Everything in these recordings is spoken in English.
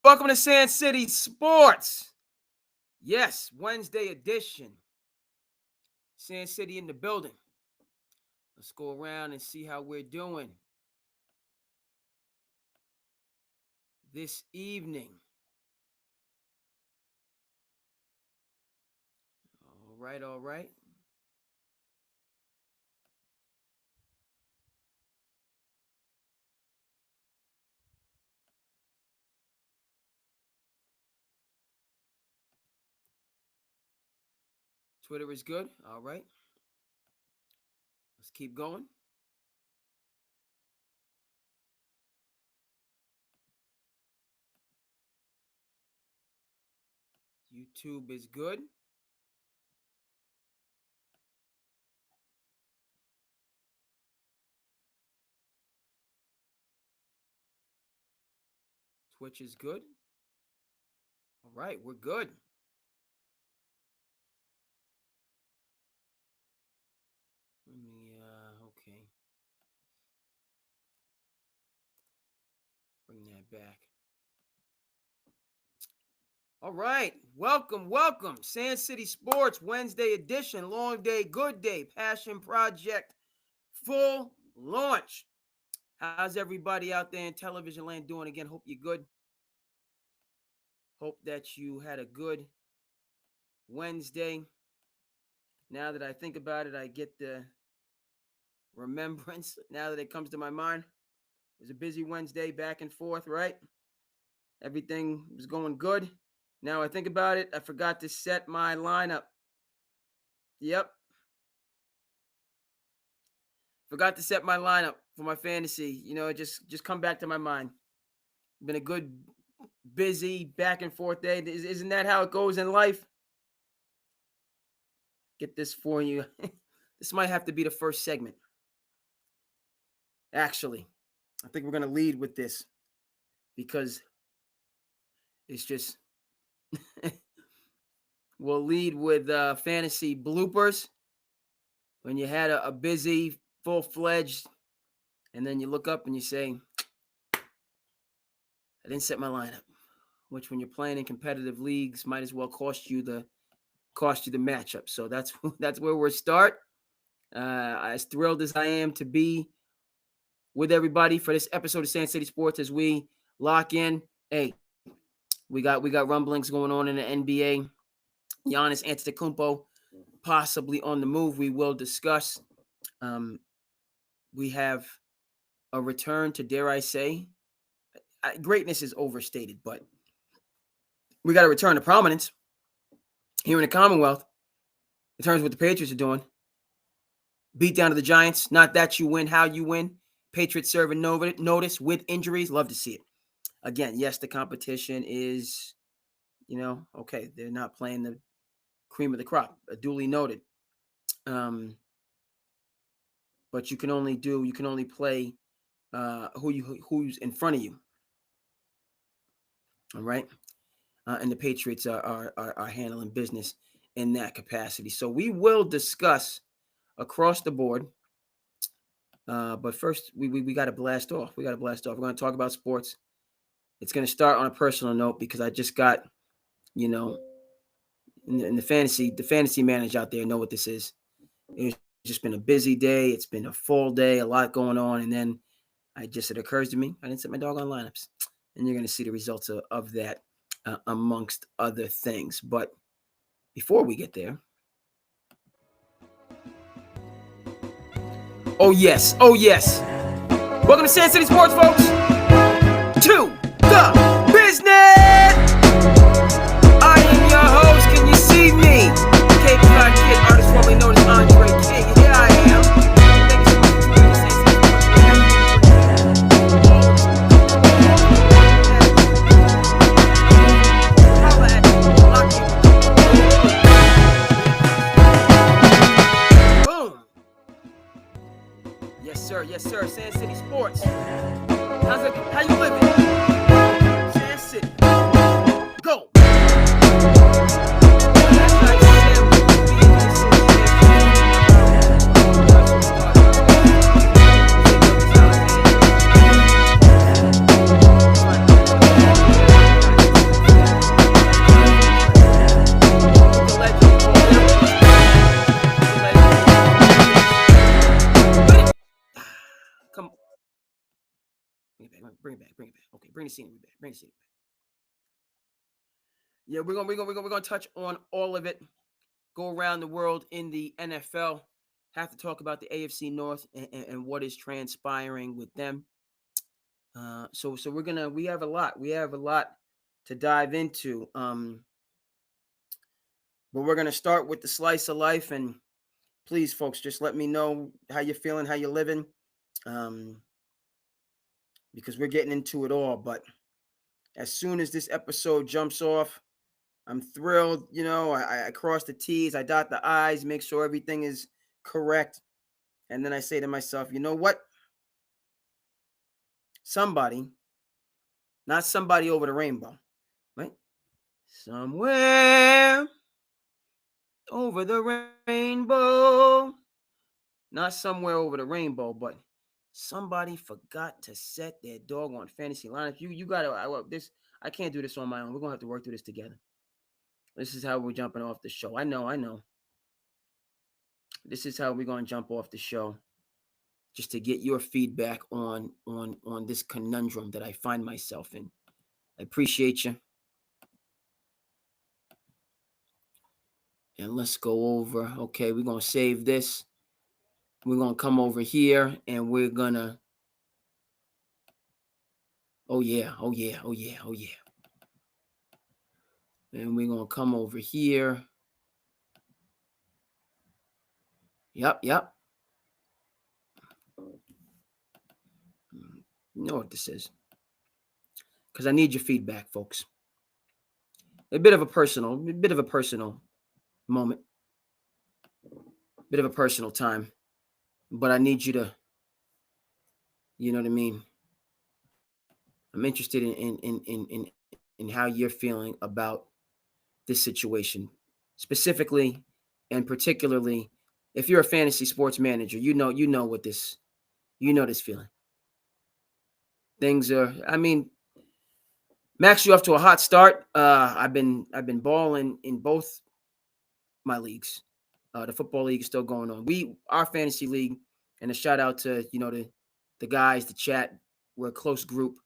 Welcome to Sand City Sports. Yes, Wednesday edition. Sand City in the building. Let's go around and see how we're doing this evening. All right. Twitter is good. All right. Let's keep going. YouTube is good. Twitch is good. All right, we're good. Okay. Bring that back. All right, welcome. Sand City Sports Wednesday edition, long day, good day, passion project, full launch. How's everybody out there in television land doing again? Hope you're good. Hope that you had a good Wednesday. Now that I think about it, I get the remembrance now that it comes to my mind. It was a busy Wednesday, back and forth, right? Everything was going good. Now I think about it, I forgot to set my lineup. Yep. Forgot to set my lineup for my fantasy. Just come back to my mind. Been a good, busy, back and forth day. Isn't that how it goes in life? Get this for you. This might have to be the first segment. Actually, I think we're going to lead with this because it's just... We'll lead with fantasy bloopers. When you had a busy, full-fledged, and then you look up and you say, I didn't set my lineup, which when you're playing in competitive leagues might as well cost you the matchup. So that's where we'll start. As thrilled as I am to be with everybody for this episode of Sand City Sports as we lock in. Hey, we got rumblings going on in the NBA. Giannis Antetokounmpo possibly on the move. We will discuss. We have a return to, dare I say, greatness is overstated, but we got a return to prominence here in the Commonwealth in terms of what the Patriots are doing. Beat down to the Giants. Not that you win, how you win. Patriots serving notice with injuries. Love to see it. Again, yes, the competition is, okay, they're not playing the cream of the crop, duly noted. But you can only play who's in front of you. All right. And the Patriots are handling business in that capacity. So we will discuss across the board. But first, we got to blast off. We're going to talk about sports. It's going to start on a personal note because I just got, in the fantasy managers out there know what this is. It's just been a busy day. It's been a full day, a lot going on. And then it occurs to me, I didn't set my doggone lineups. And you're going to see the results of that amongst other things. But before we get there. Oh, yes. Welcome to Sand City Sports, folks. To the business. I am your host. Can you see me? Cape Cod Kid, artist formerly known as Andre King. Here I am. Thank you so much. Boom. Yes, sir. Sand City Sports. How you living? Sand City. Go. back. Bring the seating back. Yeah, we're gonna touch on all of it. Go around the world in the NFL. Have to talk about the AFC North and what is transpiring with them. So we have a lot. We have a lot to dive into. But we're gonna start with the slice of life, and please, folks, just let me know how you're feeling, how you're living, because we're getting into it all. But as soon as this episode jumps off, I'm thrilled. You know, I cross the T's, I dot the I's, make sure everything is correct. And then I say to myself, you know what? Somebody, not somebody over the rainbow, right? Somewhere over the rainbow. Not somewhere over the rainbow, but somebody forgot to set their doggone fantasy lineup. You gotta this. I can't do this on my own. We're gonna have to work through this together. This is how we're jumping off the show. I know. This is how we're gonna jump off the show, just to get your feedback on this conundrum that I find myself in. I appreciate you. And let's go over. Okay, we're gonna save this. We're gonna come over here and we're gonna. Oh yeah. And we're gonna come over here. Yep. You know what this is. Because I need your feedback, folks. A bit of a personal moment. Bit of a personal time. But I need you to, you know what I mean? I'm interested in how you're feeling about this situation. Specifically and particularly, if you're a fantasy sports manager, you know what this, this feeling. Things are, Max, you off to a hot start. I've been balling in both my leagues. The football league is still going on. Our fantasy league, and a shout out to the guys, the chat. We're a close group.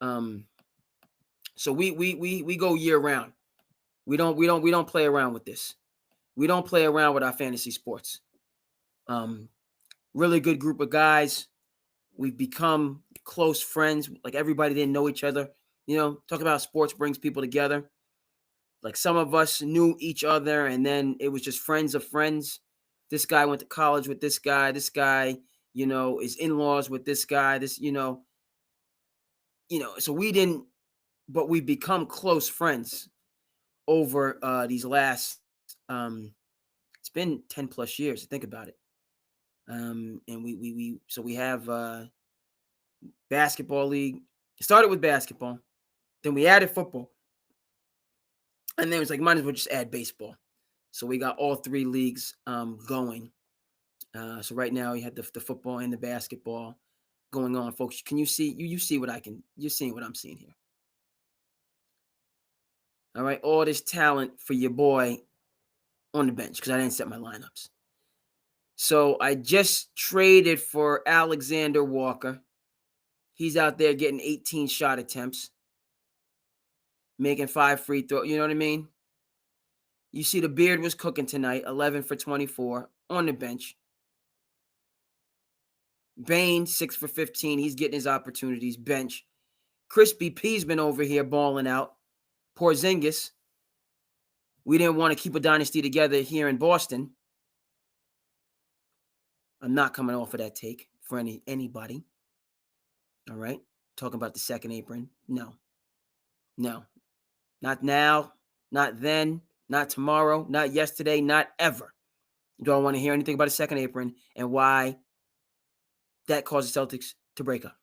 So we go year round. We don't play around with this. We don't play around with our fantasy sports. Really good group of guys. We've become close friends. Like, everybody didn't know each other. Talk about sports brings people together. Like, some of us knew each other, and then it was just friends of friends. This guy went to college with this guy. This guy, is in-laws with this guy. So we didn't, but we've become close friends over these last, it's been 10 plus years to think about it. And we have basketball league. It started with basketball, then we added football, and then it was like, might as well just add baseball. So we got all three leagues going. So right now we have the football and the basketball going on, folks. Can you see? You see what you're seeing what I'm seeing here. All right, all this talent for your boy on the bench because I didn't set my lineups. So I just traded for Alexander Walker. He's out there getting 18 shot attempts, making 5 free throws. You know what I mean? You see the beard was cooking tonight, 11 for 24 on the bench. Bain, 6 for 15. He's getting his opportunities, bench. Crispy P's been over here balling out. Porzingis. We didn't want to keep a dynasty together here in Boston. I'm not coming off of that take for anybody. All right? Talking about the second apron. No. Not now, not then, not tomorrow, not yesterday, not ever. Do I want to hear anything about a second apron and why that caused the Celtics to break up?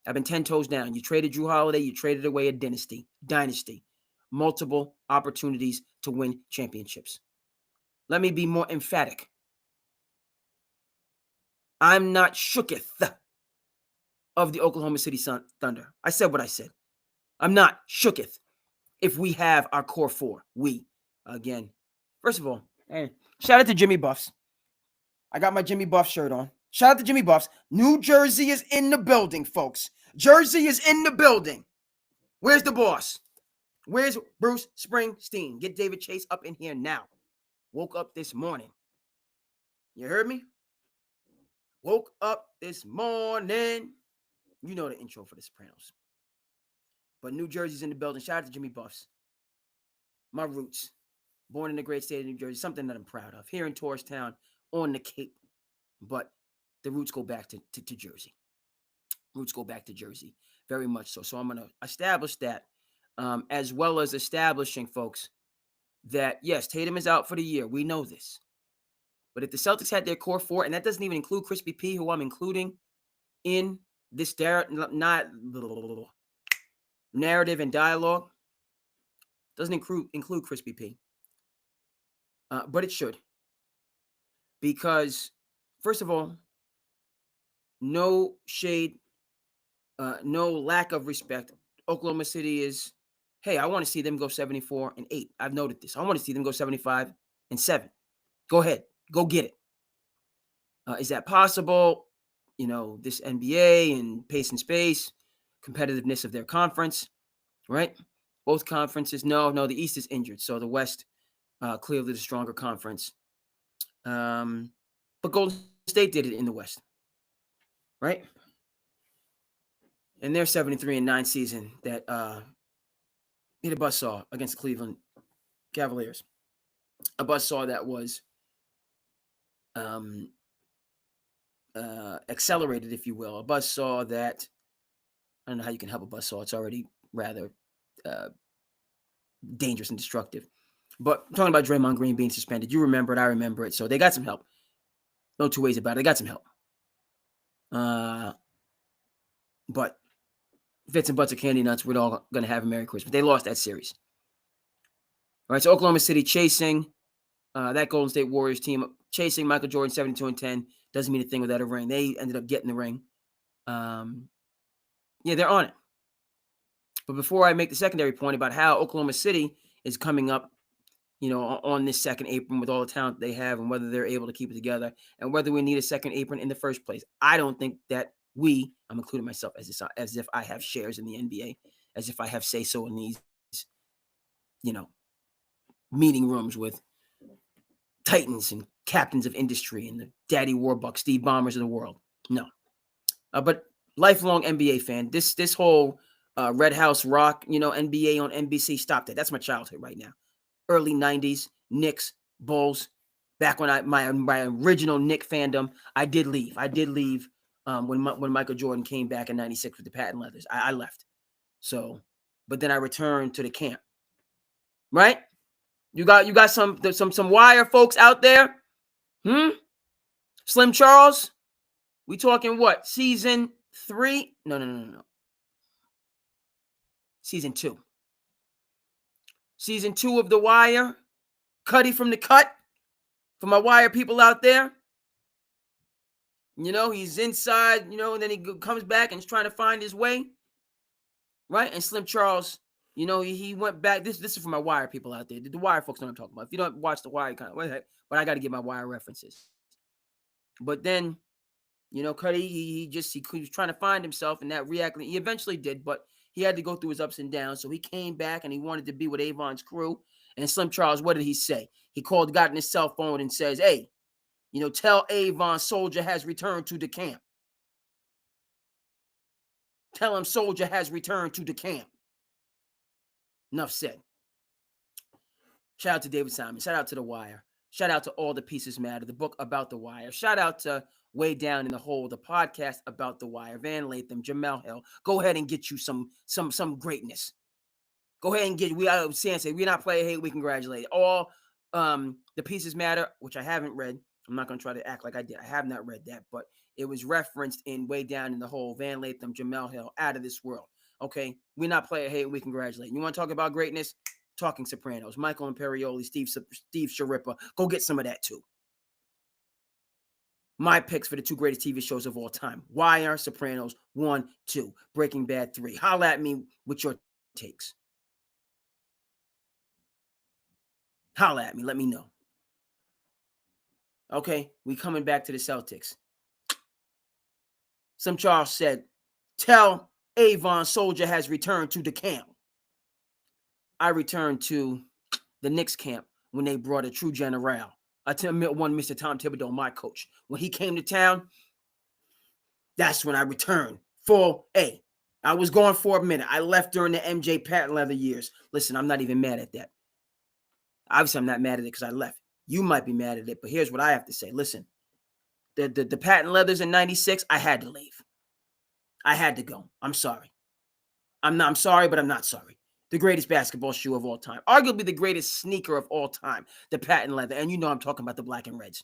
I've been 10 toes down. You traded Jrue Holiday. You traded away a dynasty. Multiple opportunities to win championships. Let me be more emphatic. I'm not shooketh of the Oklahoma City Thunder. I said what I said. I'm not shooketh if we have our core four. Again. First of all, shout out to Jimmy Buffs. I got my Jimmy Buff shirt on. Shout out to Jimmy Buffs. New Jersey is in the building, folks. Jersey is in the building. Where's the boss? Where's Bruce Springsteen? Get David Chase up in here now. Woke up this morning. You heard me? Woke up this morning. You know the intro for The Sopranos. But New Jersey's in the building. Shout out to Jimmy Buffs. My roots. Born in the great state of New Jersey. Something that I'm proud of. Here in Tourstown, on the Cape. But the roots go back to Jersey. Roots go back to Jersey. Very much so. So I'm going to establish that. As well as establishing, folks, that, yes, Tatum is out for the year. We know this. But if the Celtics had their core four, and that doesn't even include Crispy P, who I'm including in this narrative and dialogue, doesn't include Crispy P. But it should. Because, first of all, no shade, no lack of respect. Oklahoma City is, hey, I want to see them go 74-8. I've noted this. I want to see them go 75-7. Go ahead. Go get it. Is that possible? You know, this NBA and pace and space, competitiveness of their conference, right? Both conferences. No, the East is injured. So the West, clearly the stronger conference. But Golden State did it in the West, right? And their 73-9 season that hit a buzzsaw against Cleveland Cavaliers. A buzzsaw that was accelerated, if you will. A buzzsaw that, I don't know how you can help a buzzsaw. It's already rather dangerous and destructive. But I'm talking about Draymond Green being suspended. You remember it. I remember it. So they got some help. No two ways about it. They got some help. But Fits and Butts of Candy Nuts, we're all going to have a Merry Christmas. They lost that series. All right, so Oklahoma City chasing that Golden State Warriors team, chasing Michael Jordan 72-10. Doesn't mean a thing without a ring. They ended up getting the ring. Yeah, they're on it. But before I make the secondary point about how Oklahoma City is coming up, you know, on this second apron with all the talent they have and whether they're able to keep it together and whether we need a second apron in the first place. I don't think that I'm including myself as if I have shares in the NBA, as if I have say-so in these, you know, meeting rooms with titans and captains of industry and the Daddy Warbucks, Steve Ballmers of the world. No. But lifelong NBA fan, this whole Red House Rock, you know, NBA on NBC, stop that. That's my childhood right now. Early 90s, Knicks, Bulls. Back when my original Knick fandom, I did leave. When Michael Jordan came back in 96 with the patent leathers. I left. So, but then I returned to the camp. Right? You got some Wire folks out there? Slim Charles? We talking what? Season 3? No. Season 2. Season 2 of The Wire. Cuddy from the Cut. For my Wire people out there. You know, he's inside, you know, and then he comes back and is trying to find his way. Right? And Slim Charles, you know, he went back. This is for my Wire people out there. The Wire folks know what I'm talking about. If you don't watch The Wire, kind of, what the heck? But I got to get my Wire references. But then, you know, Cuddy, he was trying to find himself, and that he eventually did, but he had to go through his ups and downs. So he came back and he wanted to be with Avon's crew. And Slim Charles, what did he say? He got in his cell phone and says, hey, you know, tell Avon Soldier has returned to the camp. Tell him Soldier has returned to the camp. Enough said. Shout out to David Simon. Shout out to The Wire. Shout out to All the Pieces Matter, the book about The Wire. Shout out to Way Down in the Hole, the podcast about The Wire. Van Latham, Jamel Hill. Go ahead and get you some greatness. Go ahead and get. We're not playing hate. We congratulate all the Pieces Matter, which I haven't read. I'm not going to try to act like I did. I have not read that, but it was referenced in Way Down in the Hole. Van Latham, Jamel Hill, Out of This World. Okay, we're not playing hate. We congratulate. You want to talk about greatness? Talking Sopranos. Michael Imperioli, Steve Sharippa. Go get some of that too. My picks for the 2 greatest TV shows of all time. Wire, Sopranos, 1, 2. Breaking Bad, 3. Holla at me with your takes. Holla at me. Let me know. Okay, we coming back to the Celtics. Some Charles said, tell Avon Soldier has returned to the camp. I returned to the Knicks camp when they brought a true general. One Mr. Tom Thibodeau, my coach. When he came to town, that's when I returned full A. I was gone for a minute. I left during the MJ patent leather years. Listen, I'm not even mad at that. Obviously, I'm not mad at it because I left. You might be mad at it, but here's what I have to say. Listen, the patent leathers in 96, I had to leave. I had to go. I'm sorry. I'm sorry, but I'm not sorry. The greatest basketball shoe of all time. Arguably the greatest sneaker of all time, the patent leather. And you know I'm talking about the black and reds.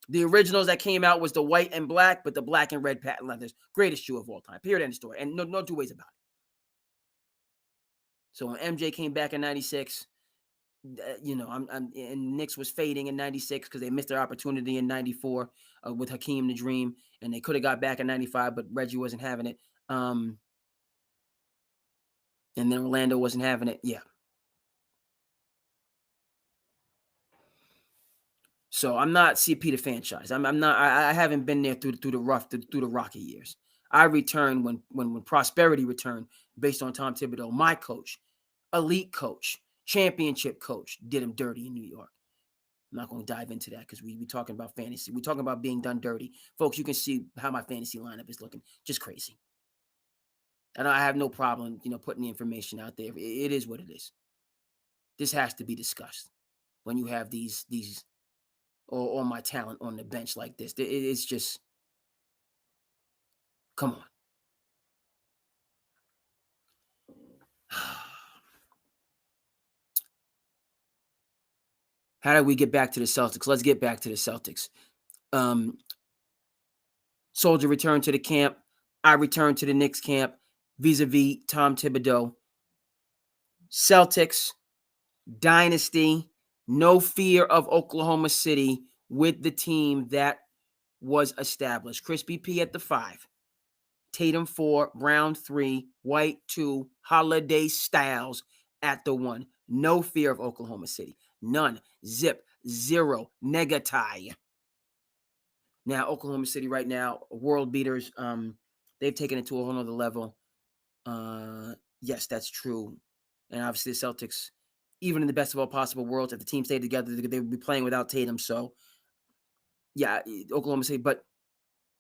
The originals that came out was the white and black, but the black and red patent leathers, greatest shoe of all time. Period, end of story. And no two ways about it. So when MJ came back in 96, and Knicks was fading in 96 because they missed their opportunity in 94 with Hakeem the Dream, and they could have got back in 95, but Reggie wasn't having it. And then Orlando wasn't having it. Yeah. So I'm not CP the franchise. I'm not. I haven't been there through the rocky years. I returned when prosperity returned, based on Tom Thibodeau, my coach, elite coach, championship coach, did him dirty in New York. I'm not going to dive into that because we're talking about fantasy. We're talking about being done dirty, folks. You can see how my fantasy lineup is looking, just crazy. And I have no problem, putting the information out there. It is what it is. This has to be discussed when you have these or my talent on the bench like this. It's just, come on. How do we get back to the Celtics? Let's get back to the Celtics. Soldier returned to the camp. I returned to the Knicks camp vis-a-vis Tom Thibodeau. Celtics, dynasty, no fear of Oklahoma City with the team that was established. Crispy P at the 5, Tatum 4, Brown 3, White 2, Holiday Styles at the 1. No fear of Oklahoma City. None. Zip. Zero. Negatai. Now, Oklahoma City right now, world beaters. They've taken it to a whole nother level. Yes, that's true. And obviously the Celtics, even in the best of all possible worlds, if the team stayed together, they would be playing without Tatum. So, yeah, Oklahoma City. But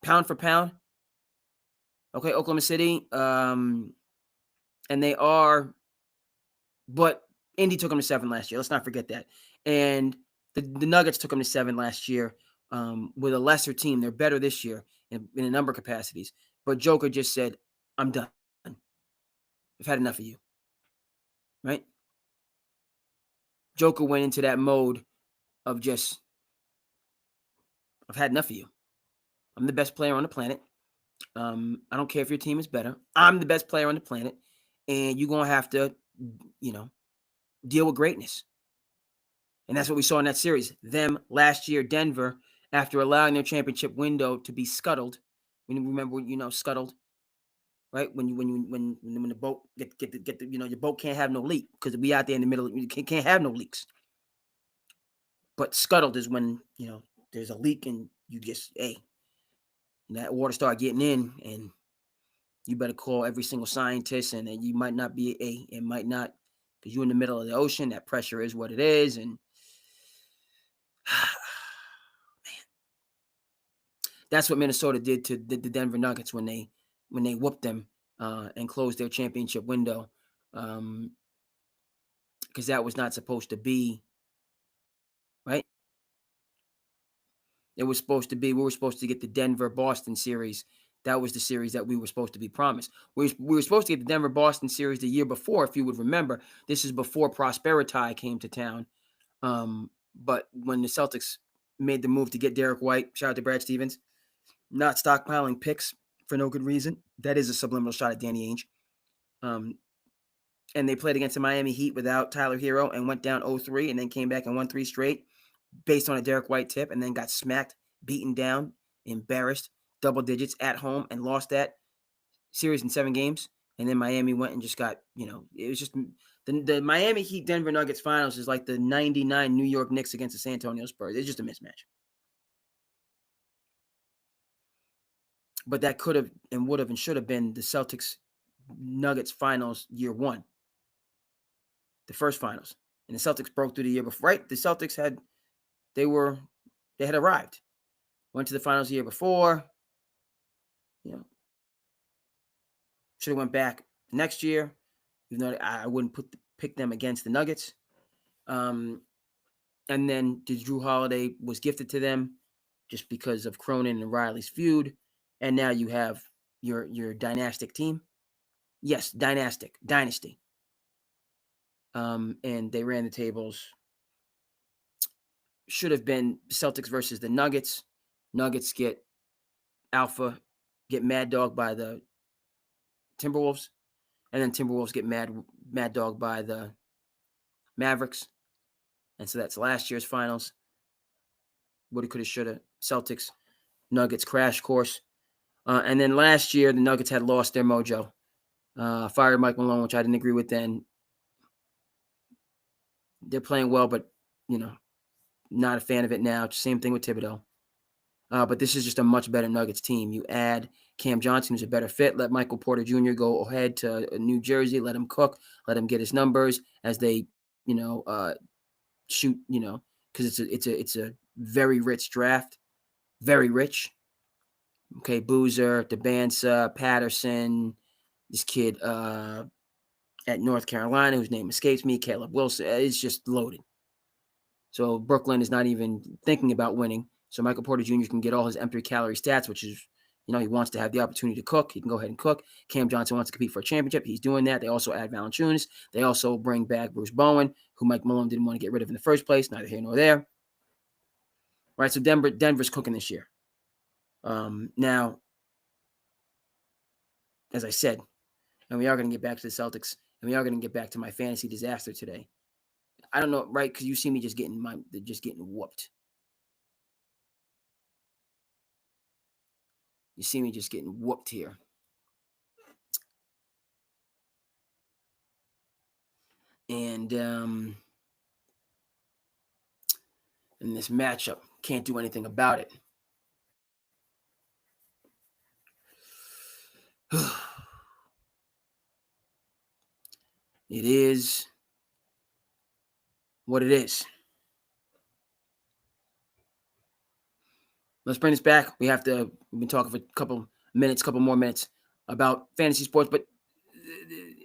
pound for pound, okay, Oklahoma City, and they are, but Indy took them to 7 last year. Let's not forget that. And the Nuggets took them to 7 last year with a lesser team. They're better this year in a number of capacities. But Joker just said, I'm done. I've had enough of you. Right? Joker went into that mode of just, I've had enough of you. I'm the best player on the planet. I don't care if your team is better. I'm the best player on the planet. And you're going to have to, deal with greatness. And that's what we saw in that series. Them last year, Denver, after allowing their championship window to be scuttled. When you remember, scuttled, right? When the boat get the your boat can't have no leak because we out there in the middle. You can't have no leaks. But scuttled is when there's a leak and you just that water start getting in, and you better call every single scientist, and then you might not be it might not, because you're in the middle of the ocean. That pressure is what it is, and man, that's what Minnesota did to the Denver Nuggets when they whooped them and closed their championship window, because that was not supposed to be right. It was supposed to be. We were supposed to get the Denver-Boston series. That was the series that we were supposed to be promised. We were supposed to get the Denver-Boston series the year before, if you would remember. This is before Prosperity came to town. But when the Celtics made the move to get Derek White, shout out to Brad Stevens, not stockpiling picks for no good reason. That is a subliminal shot at Danny Ainge. And they played against the Miami Heat without Tyler Hero and went down 0-3 and then came back and won 3 straight based on a Derek White tip, and then got smacked, beaten down, embarrassed, double digits at home, and lost that series in 7 games. And then Miami went and just got, it was just the Miami Heat Denver Nuggets finals is like the 99 New York Knicks against the San Antonio Spurs. It's just a mismatch. But that could have and would have and should have been the Celtics Nuggets finals year one, the first finals. And the Celtics broke through the year before, right? The Celtics had arrived. Went to the finals the year before. You know, should have went back next year, even though I wouldn't pick them against the Nuggets. And then the Drew Holiday was gifted to them just because of Cronin and Riley's feud. And now you have your dynastic team. Yes, dynasty. And they ran the tables. Should have been Celtics versus the Nuggets. Nuggets get Mad Dog by the Timberwolves, and then Timberwolves get Mad Dog by the Mavericks. And so that's last year's finals. Woulda, coulda, shoulda. Celtics, Nuggets crash course. And then last year, the Nuggets had lost their mojo. Fired Mike Malone, which I didn't agree with then. They're playing well, but, not a fan of it now. Same thing with Thibodeau. But this is just a much better Nuggets team. You add Cam Johnson, who's a better fit. Let Michael Porter Jr. go ahead to New Jersey. Let him cook. Let him get his numbers as they, shoot. Because it's a very rich draft. Very rich. Okay, Boozer, Debansa, Patterson, this kid at North Carolina whose name escapes me, Caleb Wilson. It's just loaded. So Brooklyn is not even thinking about winning. So Michael Porter Jr. can get all his M3 calorie stats, which is, he wants to have the opportunity to cook. He can go ahead and cook. Cam Johnson wants to compete for a championship. He's doing that. They also add Valanciunas. They also bring back Bruce Bowen, who Mike Malone didn't want to get rid of in the first place. Neither here nor there. Right, so Denver's cooking this year. Now, as I said, and we are going to get back to the Celtics, and we are going to get back to my fantasy disaster today. I don't know, right? Because you see me just getting whooped. You see me just getting whooped here. And in this matchup, can't do anything about it. It is what it is. Let's bring this back. We've been talking for a couple more minutes about fantasy sports, but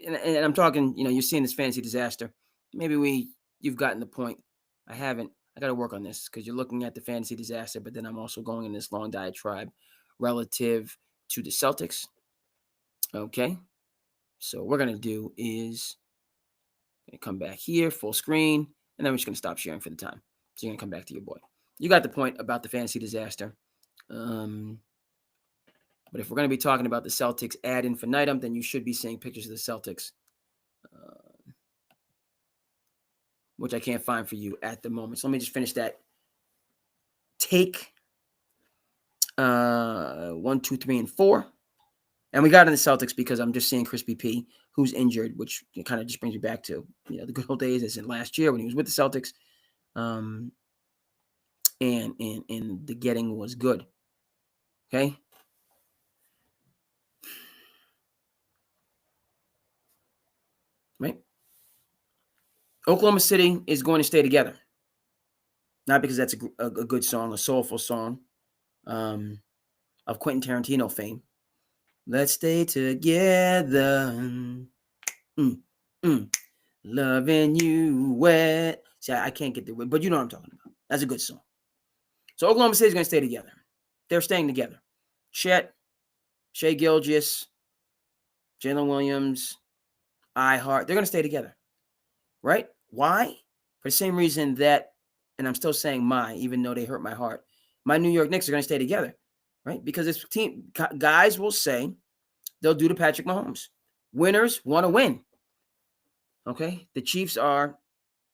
and I'm talking, you're seeing this fantasy disaster. Maybe you've gotten the point. I haven't. I got to work on this because you're looking at the fantasy disaster, but then I'm also going in this long diatribe relative to the Celtics. Okay. So what we're going to do is come back here, full screen, and then we're just going to stop sharing for the time. So you're going to come back to your boy. You got the point about the fantasy disaster. But if we're going to be talking about the Celtics ad infinitum, then you should be seeing pictures of the Celtics, which I can't find for you at the moment. So let me just finish that. Take 1, 2, 3, and 4. And we got in the Celtics because I'm just seeing Crispy P, who's injured, which kind of just brings me back to the good old days as in last year when he was with the Celtics. And the getting was good. Okay. Right. Oklahoma City is going to stay together. Not because that's a good song, a soulful song of Quentin Tarantino fame. Let's stay together. Loving you wet. See, I can't get the word, but you know what I'm talking about. That's a good song. So Oklahoma City is going to stay together. They're staying together. Chet, Shai Gilgeous, Jalen Williams, iHeart. They're going to stay together. Right? Why? For the same reason that, and I'm still saying even though they hurt my heart, my New York Knicks are going to stay together. Right? Because this team, guys will say they'll do to Patrick Mahomes. Winners want to win. Okay? The Chiefs are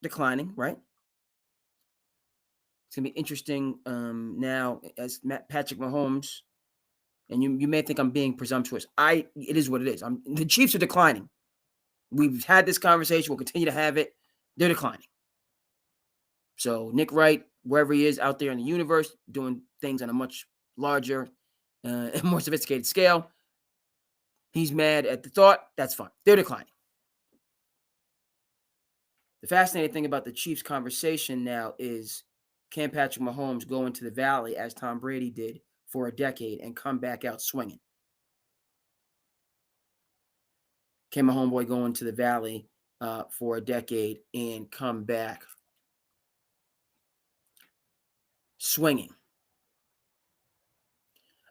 declining, right? It's going to be interesting now as Patrick Mahomes, and you may think I'm being presumptuous. It is what it is. The Chiefs are declining. We've had this conversation. We'll continue to have it. They're declining. So Nick Wright, wherever he is out there in the universe, doing things on a much larger and more sophisticated scale, He's mad at the thought. That's fine. They're declining. The fascinating thing about the Chiefs conversation now is, can Patrick Mahomes go into the valley as Tom Brady did for a decade and come back out swinging? Can my homeboy go into the valley for a decade and come back swinging?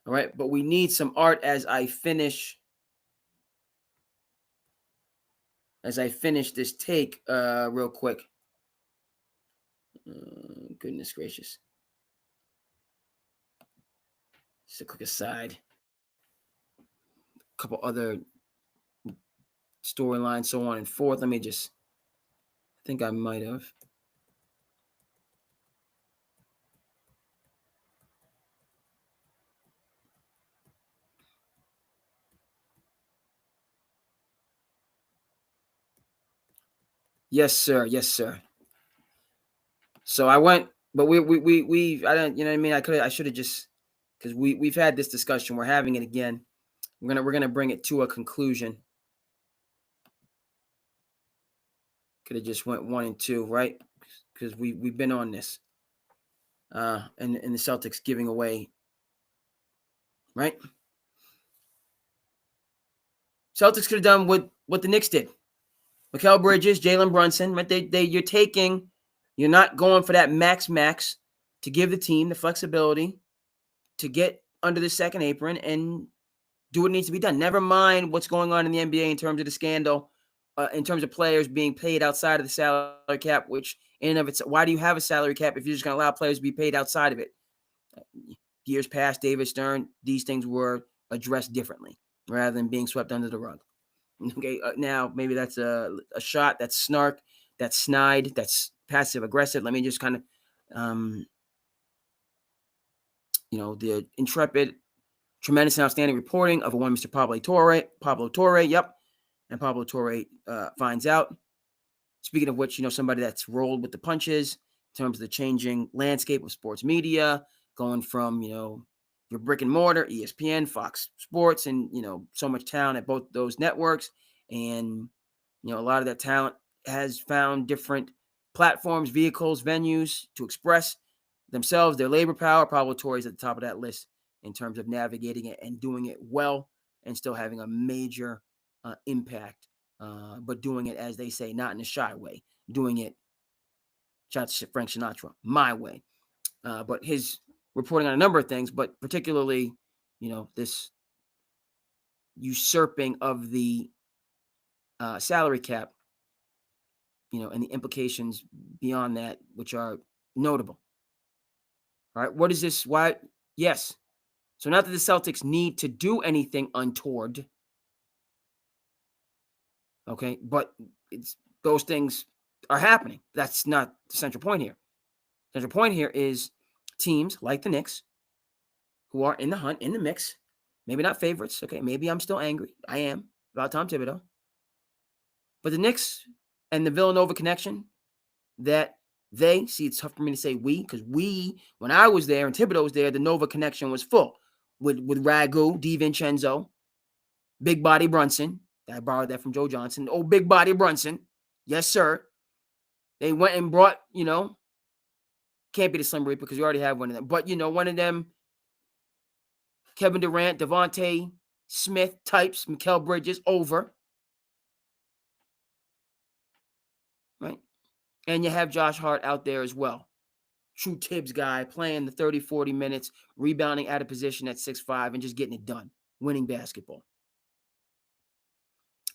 All right, but we need some art as I finish this take real quick. Goodness gracious. Just a quick aside. A couple other storylines, so on and forth. Let me just, I think I might have. Yes, sir. Yes, sir. So I went, but we I don't, you know what I mean? I should have just, because we've had this discussion. We're having it again. We're gonna bring it to a conclusion. Could have just went 1 and 2, right? Because we've been on this. And the Celtics giving away, right? Celtics could have done what the Knicks did. Mikal Bridges, Jalen Brunson, right? You're not going for that max to give the team the flexibility to get under the second apron and do what needs to be done. Never mind what's going on in the NBA in terms of the scandal, in terms of players being paid outside of the salary cap, which in and of itself, why do you have a salary cap if you're just going to allow players to be paid outside of it? Years past, David Stern, these things were addressed differently rather than being swept under the rug. Okay, now maybe that's a shot, that's snark, that's snide, that's passive aggressive. Let me just kind of, the intrepid, tremendous and outstanding reporting of a one Mr. Pablo Torre, yep. And Pablo Torre finds out. Speaking of which, somebody that's rolled with the punches in terms of the changing landscape of sports media, going from, your brick and mortar, ESPN, Fox Sports, and, so much talent at both those networks. And, a lot of that talent has found different platforms, vehicles, venues to express themselves, their labor power. Pablo Torre is at the top of that list in terms of navigating it and doing it well and still having a major impact, but doing it, as they say, not in a shy way, doing it, shout out to Frank Sinatra, my way. But his reporting on a number of things, but particularly, this usurping of the salary cap, and the implications beyond that, which are notable. All right, what is this? Why? Yes. So not that the Celtics need to do anything untoward, okay, but those things are happening. That's not the central point here. The central point here is teams like the Knicks, who are in the hunt, in the mix, maybe not favorites, okay, maybe I'm still angry. I am about Tom Thibodeau. But the Knicks and the Villanova connection, that they, see, it's tough for me to say we, because when I was there and Thibodeau was there, the Nova connection was full with Ragu, DiVincenzo, Big Body Brunson. I borrowed that from Joe Johnson. Oh, Big Body Brunson. Yes, sir. They went and brought, can't be the Slim Reaper because we already have one of them. But, one of them, Kevin Durant, Devontae Smith types, Mikal Bridges, over. Right? And you have Josh Hart out there as well. True Tibbs guy, playing the 30, 40 minutes, rebounding out of position at 6'5", and just getting it done. Winning basketball.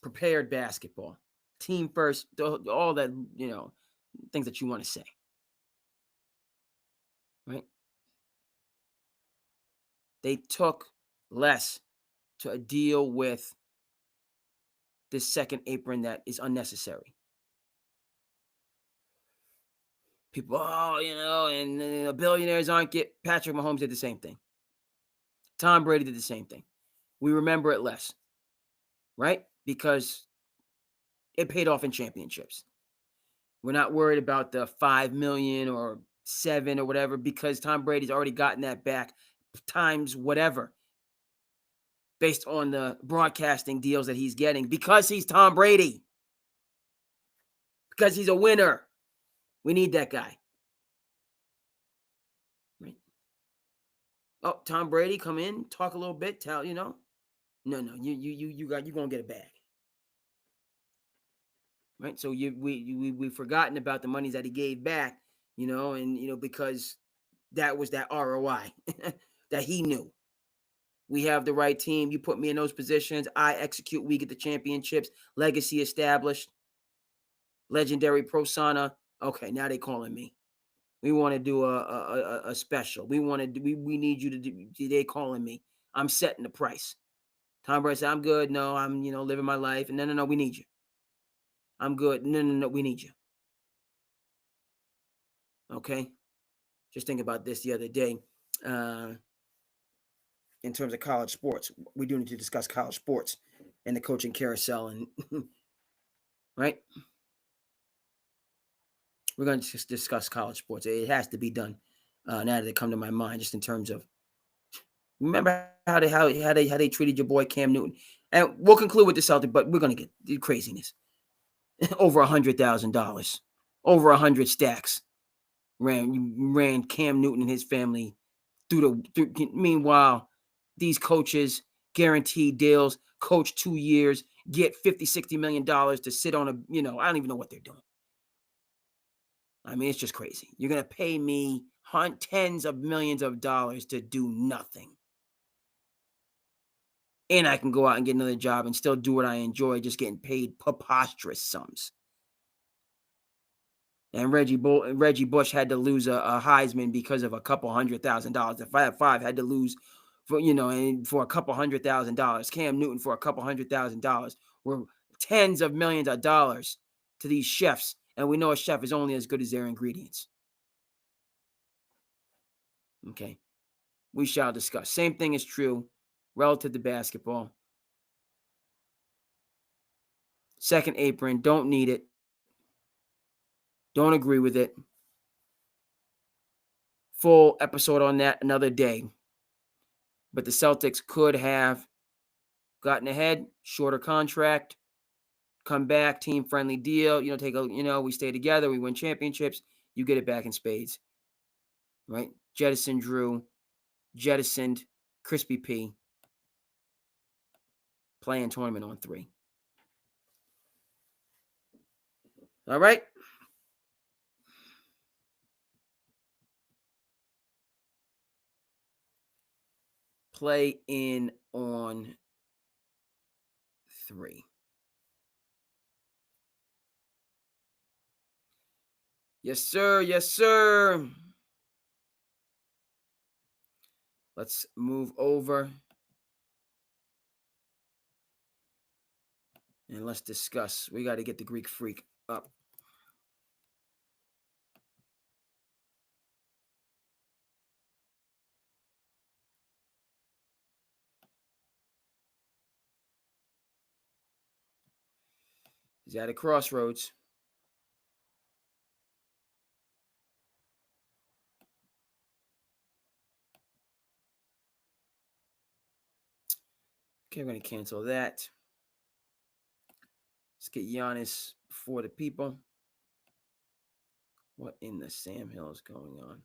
Prepared basketball. Team first, all that, things that you want to say. Right? They took less to deal with this second apron that is unnecessary. People, and billionaires aren't get. Patrick Mahomes did the same thing. Tom Brady did the same thing. We remember it less, right? Because it paid off in championships. We're not worried about the 5 million or 7 or whatever, because Tom Brady's already gotten that back times whatever. based on the broadcasting deals that he's getting because he's Tom Brady. Because he's a winner. We need that guy. Right? Oh, Tom Brady, come in, talk a little bit, tell, no, you're gonna get a bag. Right? So we've forgotten about the monies that he gave back, and because that was that ROI that he knew. We have the right team. You put me in those positions. I execute. We get the championships. Legacy established. Legendary persona. Okay, now they calling me. We want to do a special. We want to do. We need you to do. They calling me. I'm setting the price. Tom Brady said, "I'm good. No, I'm living my life." And no, we need you. I'm good. No, we need you. Okay. Just think about this the other day. In terms of college sports, we do need to discuss college sports and the coaching carousel, and right. We're going to just discuss college sports. It has to be done. Now that they come to my mind, just in terms of remember how they treated your boy Cam Newton, and we'll conclude with the Celtics. But we're going to get the craziness. Over $100,000, over 100 stacks ran Cam Newton and his family through. Meanwhile, these coaches guaranteed deals, coach 2 years, get $50-60 million to sit on a. I don't even know what they're doing. I mean, it's just crazy. You're going to pay me tens of millions of dollars to do nothing. And I can go out and get another job and still do what I enjoy, just getting paid preposterous sums. And Reggie Bush had to lose a Heisman because of a couple $100,000. The 5 had to lose for a couple $100,000. Cam Newton for a couple $100,000 were tens of millions of dollars to these chefs. And we know a chef is only as good as their ingredients. Okay. We shall discuss. Same thing is true relative to basketball. Second apron, don't need it. Don't agree with it. Full episode on that another day. But the Celtics could have gotten ahead, shorter contract, come back, team-friendly deal. We stay together, we win championships. You get it back in spades. Right? Jettison Drew, jettisoned Crispy P. Playing tournament on 3. All right? Play in on 3. Yes, sir. Yes, sir. Let's move over and let's discuss. We got to get the Greek Freak up. He's at a crossroads. Okay, we're going to cancel that. Let's get Giannis before the people. What in the Sam Hill is going on?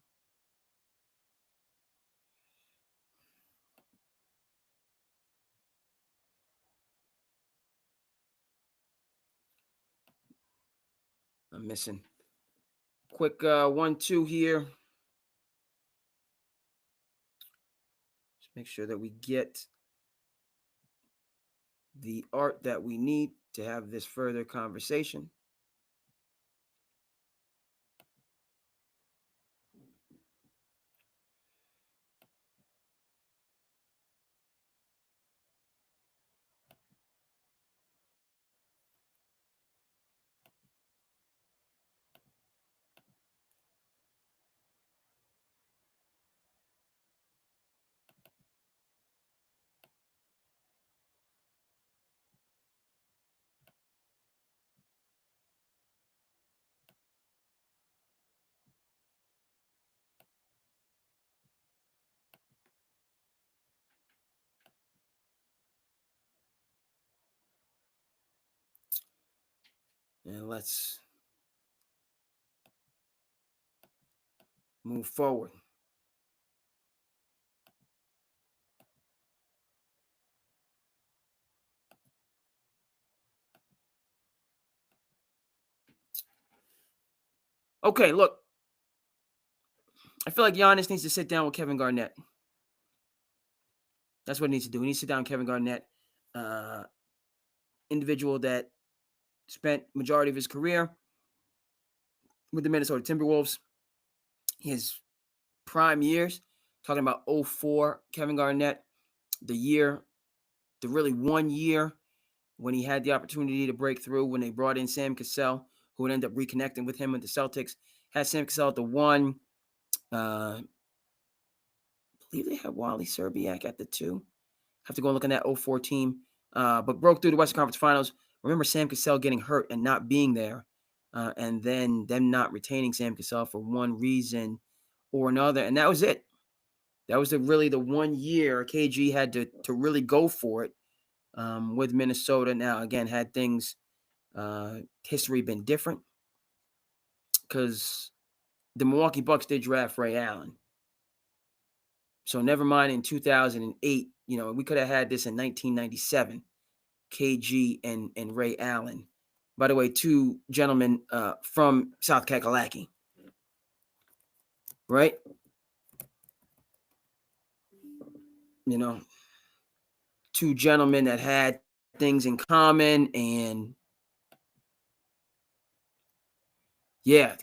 I'm missing. Quick 1-2 here. Just make sure that we get the art that we need to have this further conversation. And let's move forward. Okay, look. I feel like Giannis needs to sit down with Kevin Garnett. That's what he needs to do. He needs to sit down with Kevin Garnett, individual that spent majority of his career with the Minnesota Timberwolves. His prime years, talking about 04 Kevin Garnett, the really 1 year when he had the opportunity to break through when they brought in Sam Cassell, who would end up reconnecting with him with the Celtics. Had Sam Cassell at the 1. I believe they had Wally Szczerbiak at the 2. Have to go and look at that 04 team. But broke through the Western Conference Finals. Remember Sam Cassell getting hurt and not being there, and then them not retaining Sam Cassell for one reason or another, and that was it. That was really the 1 year KG had to really go for it with Minnesota. Now, again, had things, history been different, because the Milwaukee Bucks did draft Ray Allen. So never mind in 2008, we could have had this in 1997, KG and Ray Allen. By the way, 2 gentlemen from South Kakalaki, right? 2 gentlemen that had things in common, and yeah,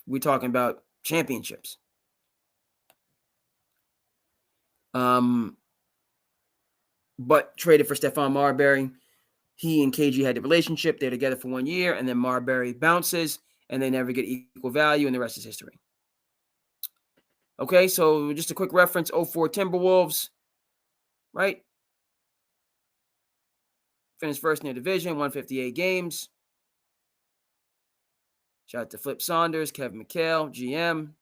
we're talking about championships. But traded for Stephon Marbury. He and KG had the relationship. They're together for 1 year, and then Marbury bounces, and they never get equal value, and the rest is history. Okay, so just a quick reference, 04 Timberwolves, right? Finished first in their division, 158 games. Shout out to Flip Saunders, Kevin McHale, GM.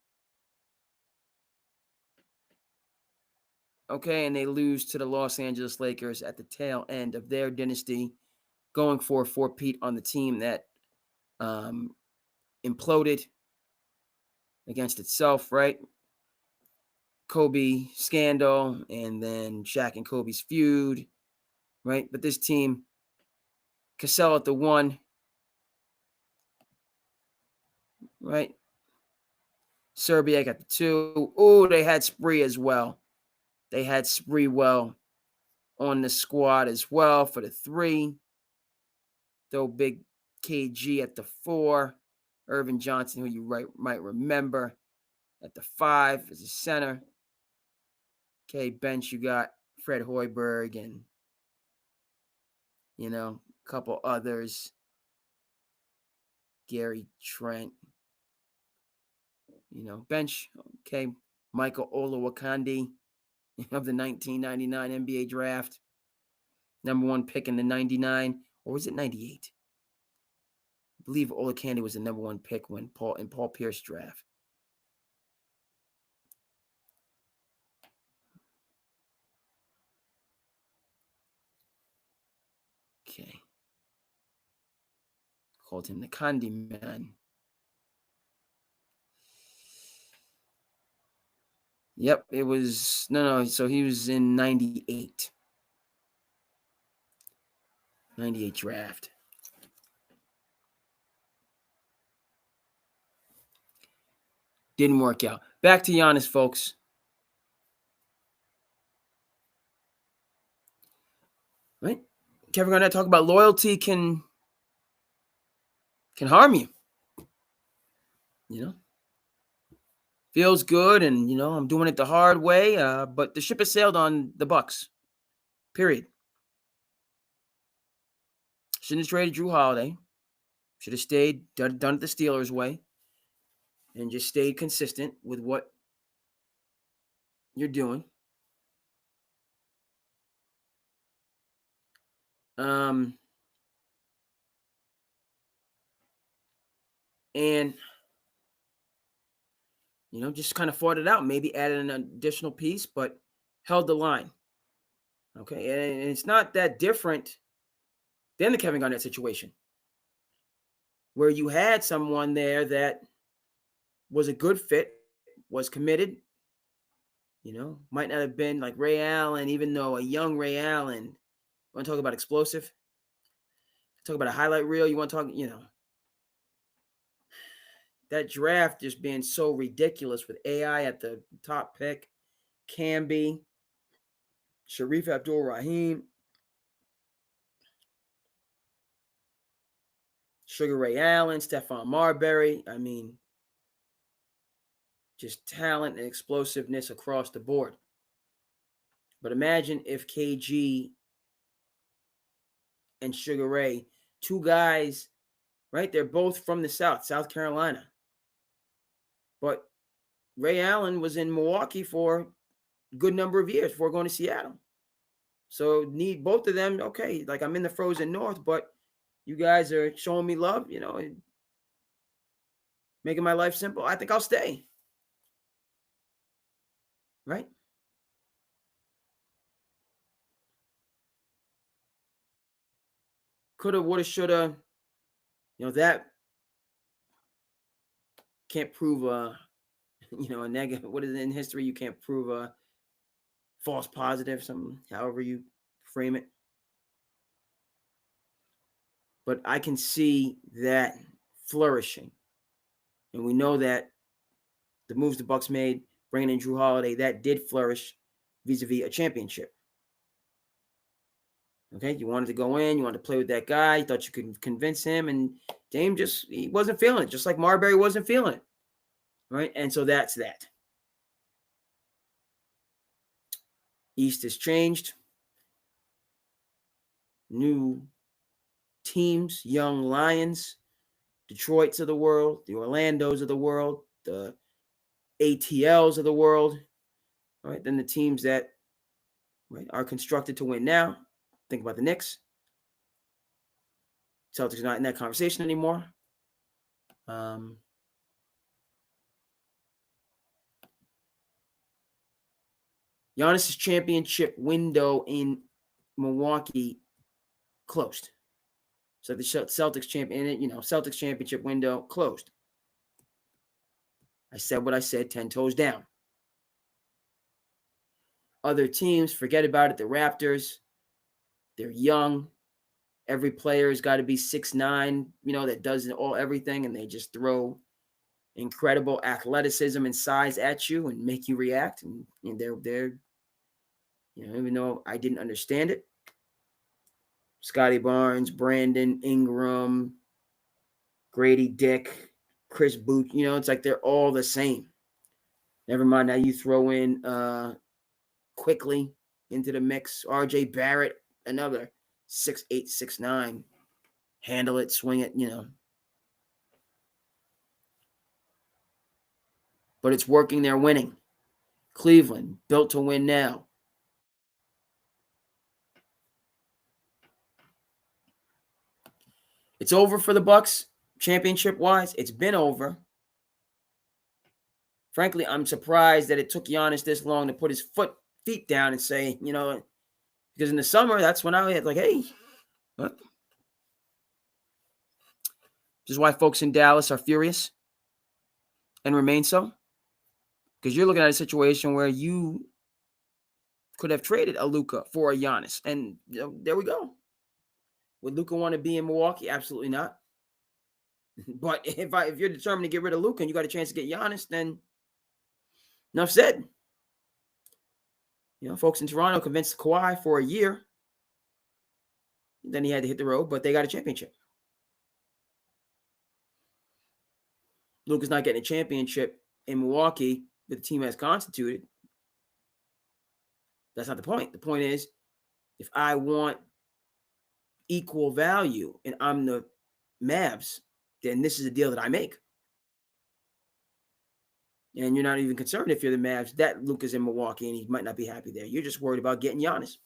Okay, and they lose to the Los Angeles Lakers at the tail end of their dynasty, going for a four-peat on the team that imploded against itself, right? Kobe scandal, and then Shaq and Kobe's feud, right? But this team, Cassell at the 1, right? Szczerbiak at the 2. Oh, they had Spree as well. They had Spreewell on the squad as well for the 3. Though big KG at the 4. Irvin Johnson, who you might remember, at the 5 as a center. Okay, bench, you got Fred Hoiberg and, a couple others. Gary Trent. Bench, okay, Michael Olowokandi of the 1999 NBA draft. Number 1 pick in the 99, or was it 98? I believe Olowokandi was the number 1 pick when Paul Pierce draft. Okay. Called him the Candy Man. Yep, it was, no, so he was in 98. 98 draft. Didn't work out. Back to Giannis, folks. Right? Kevin Garnett talk about loyalty can harm you. Feels good, and I'm doing it the hard way. But the ship has sailed on the Bucks. Period. Shouldn't have traded Jrue Holiday. Should have stayed, done it the Steelers way, and just stayed consistent with what you're doing. And just kind of fought it out. Maybe added an additional piece, but held the line. Okay, and it's not that different than the Kevin Garnett situation. where you had someone there that was a good fit, was committed, might not have been like Ray Allen, even though a young Ray Allen. You want to talk about explosive? Talk about a highlight reel. You want to talk, that draft just being so ridiculous with AI at the top pick, Camby, Sharif Abdul-Rahim, Sugar Ray Allen, Stephon Marbury. I mean, just talent and explosiveness across the board. But imagine if KG and Sugar Ray, two guys, right? They're both from the South, South Carolina. But Ray Allen was in Milwaukee for a good number of years before going to Seattle. So need both of them. Okay, like I'm in the frozen north, but you guys are showing me love, making my life simple. I think I'll stay. Right? Coulda, woulda, shoulda. That can't prove a negative. What is it in history? You can't prove a false positive, something, however you frame it. But I can see that flourishing. And we know that the moves the Bucks made, bringing in Jrue Holiday, that did flourish vis-a-vis a championship. Okay, you wanted to go in, you wanted to play with that guy, you thought you could convince him, and Dame he wasn't feeling it, just like Marbury wasn't feeling it. Right? And so that's that. East has changed. New teams, young Lions, Detroits of the world, the Orlandos of the world, the ATLs of the world, right? Then the teams that are constructed to win now. Think about the Knicks. Celtics are not in that conversation anymore. Giannis' championship window in Milwaukee closed. So the Celtics Celtics championship window closed. I said what I said, 10 toes down. Other teams, forget about it. The Raptors, they're young. Every player's got to be 6'9", that does everything, and they just throw incredible athleticism and size at you and make you react. And they're even though I didn't understand it, Scotty Barnes, Brandon Ingram, Grady Dick, Chris Boot, it's like they're all the same. Never mind, now you throw in Quickly into the mix. RJ Barrett, another 6'8", 6'9". Handle it, swing it, But it's working, they're winning. Cleveland, built to win now. It's over for the Bucks, championship-wise. It's been over. Frankly, I'm surprised that it took Giannis this long to put his feet down and say, because in the summer, that's when I had like, hey, what? This is why folks in Dallas are furious and remain so. Because you're looking at a situation where you could have traded a Luka for a Giannis. And there we go. Would Luka want to be in Milwaukee? Absolutely not. But if you're determined to get rid of Luka and you got a chance to get Giannis, then enough said. Folks in Toronto convinced Kawhi for a year. Then he had to hit the road, but they got a championship. Luka's not getting a championship in Milwaukee with the team as constituted. That's not the point. The point is, if I want equal value and I'm the Mavs, then this is a deal that I make. And you're not even concerned if you're the Mavs that Luka's in Milwaukee and he might not be happy there. You're just worried about getting Giannis.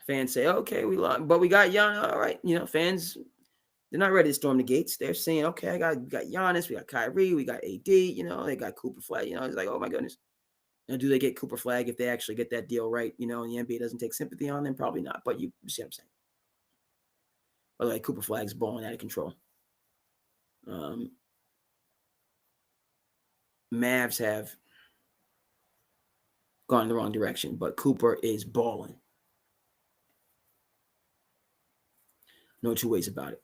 Fans say, okay, we lost, but we got Giannis. All right. Fans, they're not ready to storm the gates. They're saying, okay, we got Giannis, we got Kyrie, we got AD, they got Cooper Flag. It's like, oh my goodness. Now, do they get Cooper Flag if they actually get that deal right? And the NBA doesn't take sympathy on them? Probably not. But you see what I'm saying. By the way, Cooper Flag's balling out of control. Mavs have gone in the wrong direction, but Cooper is balling. No two ways about it.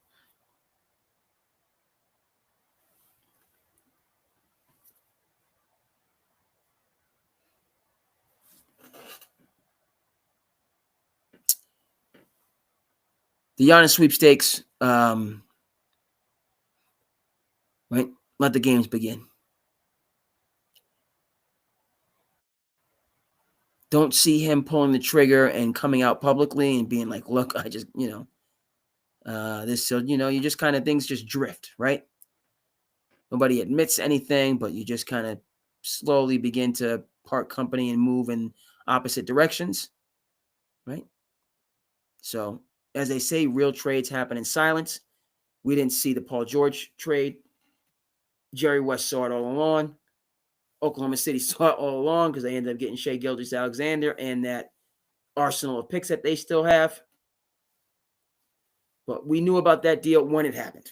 The Giannis sweepstakes, right? Let the games begin. Don't see him pulling the trigger and coming out publicly and being like, look, I just, this, so, you just kind of, things just drift, right? Nobody admits anything, but you just kind of slowly begin to part company and move in opposite directions, right? So, as they say, real trades happen in silence. We didn't see the Paul George trade. Jerry West saw it all along. Oklahoma City saw it all along because they ended up getting Shai Gilgeous-Alexander and that arsenal of picks that they still have. But we knew about that deal when it happened.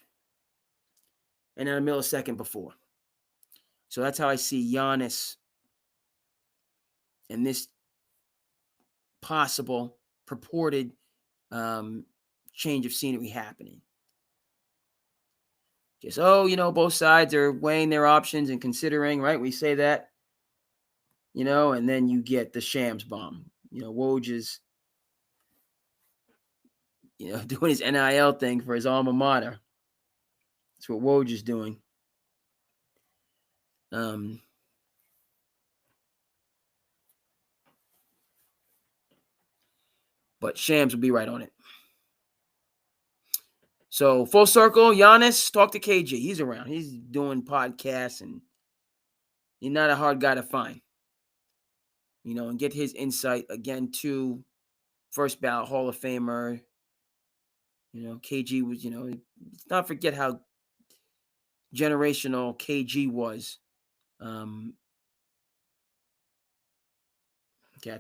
And then a millisecond before. So that's how I see Giannis and this possible purported change of scenery happening. Just, both sides are weighing their options and considering, right? We say that, and then you get the Shams bomb. Woj is, doing his NIL thing for his alma mater. That's what Woj is doing. But Shams will be right on it. So full circle, Giannis, talk to KG. He's around. He's doing podcasts, and he's not a hard guy to find. And get his insight again to first ballot Hall of Famer. KG was, let's not forget how generational KG was. I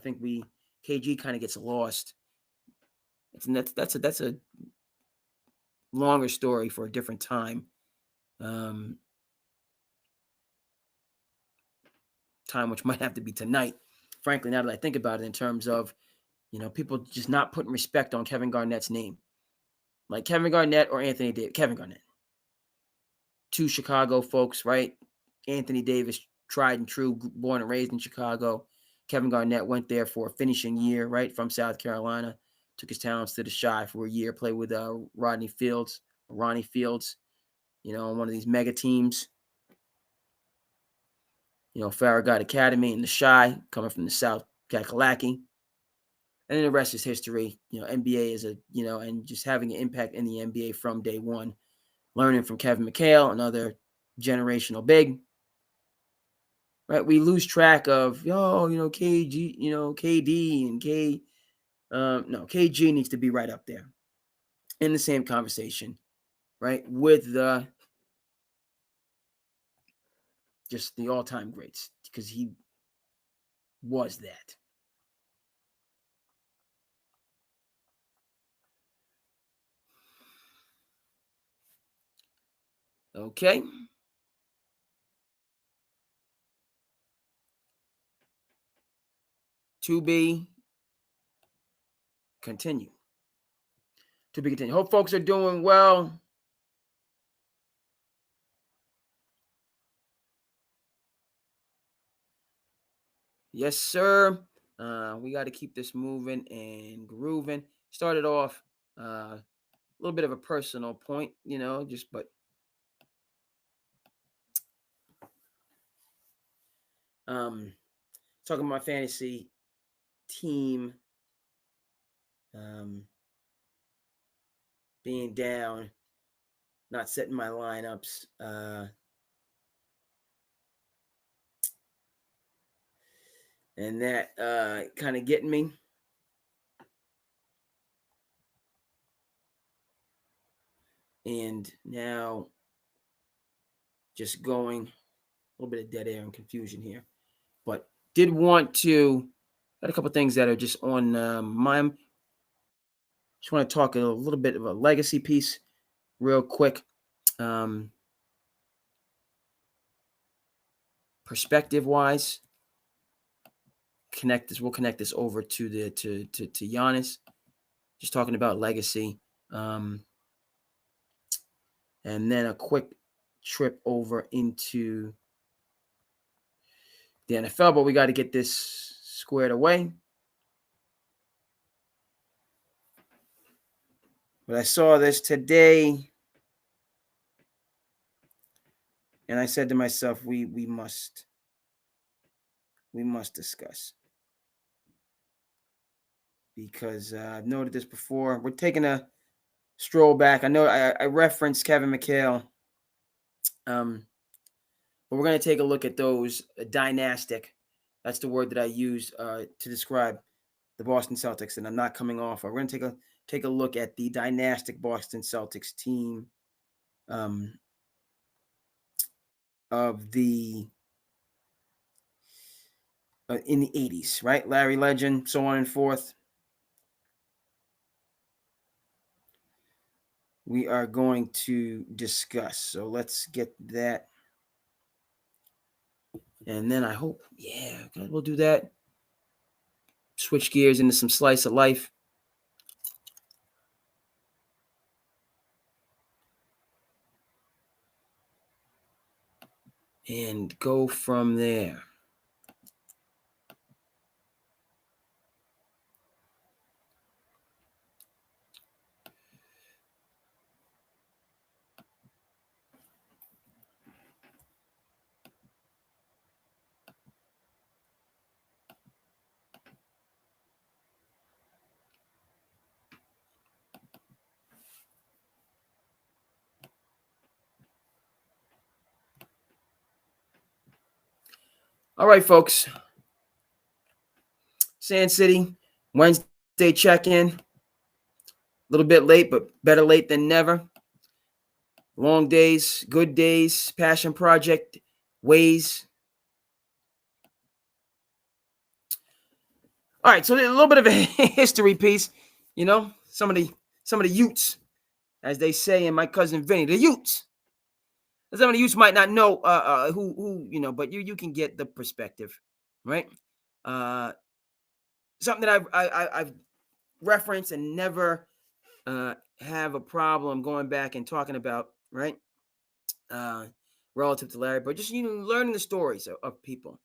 think KG kind of gets lost. That's a longer story for a different time. Time which might have to be tonight. Frankly, now that I think about it, in terms of, people just not putting respect on Kevin Garnett's name. Like Kevin Garnett or Anthony Davis. Kevin Garnett. Two Chicago folks, right? Anthony Davis, tried and true, born and raised in Chicago. Kevin Garnett went there for a finishing year, right, from South Carolina. Took his talents to the Chi for a year, played with Ronnie Fields, on one of these mega teams. Farragut Academy in the Chi, coming from the South Kakalaki. And then the rest is history. NBA is and just having an impact in the NBA from day one. Learning from Kevin McHale, another generational big. Right? We lose track of, KG, KD and K. No, KG needs to be right up there in the same conversation, right? With just the all-time greats, because he was that. Okay. To be continued. To be continued. Hope folks are doing well. Yes, sir. We got to keep this moving and grooving. Started off a little bit of a personal point, but talking about my fantasy team being down, not setting my lineups. And that kind of getting me. And now just going a little bit of dead air and confusion here. But did want to, got a couple things that are just on my Just want to talk a little bit of a legacy piece real quick. Perspective wise, we'll connect this over to Giannis. Just talking about legacy. And then a quick trip over into the NFL, but we got to get this squared away. But I saw this today, and I said to myself, we must discuss, because I've noted this before. We're taking a stroll back. I know I referenced Kevin McHale, but we're going to take a look at those dynastic. That's the word that I use to describe the Boston Celtics, and I'm not coming off. We're going to take a look at the dynastic Boston Celtics team of the in the 80s, right? Larry Legend, so on and forth. We are going to discuss. So let's get that. And then I hope, we'll do that. Switch gears into some slice of life. And go from there. All right, folks. Sand City, Wednesday check-in. A little bit late, but better late than never. Long days, good days, passion project, ways. All right, so a little bit of a history piece. You know, some of the Utes, as they say in My Cousin Vinny, the Utes. Some of the Utes might not know who but you can get the perspective, right? Something that I've referenced and never have a problem going back and talking about, right? Relative to Larry, but just learning the stories of people.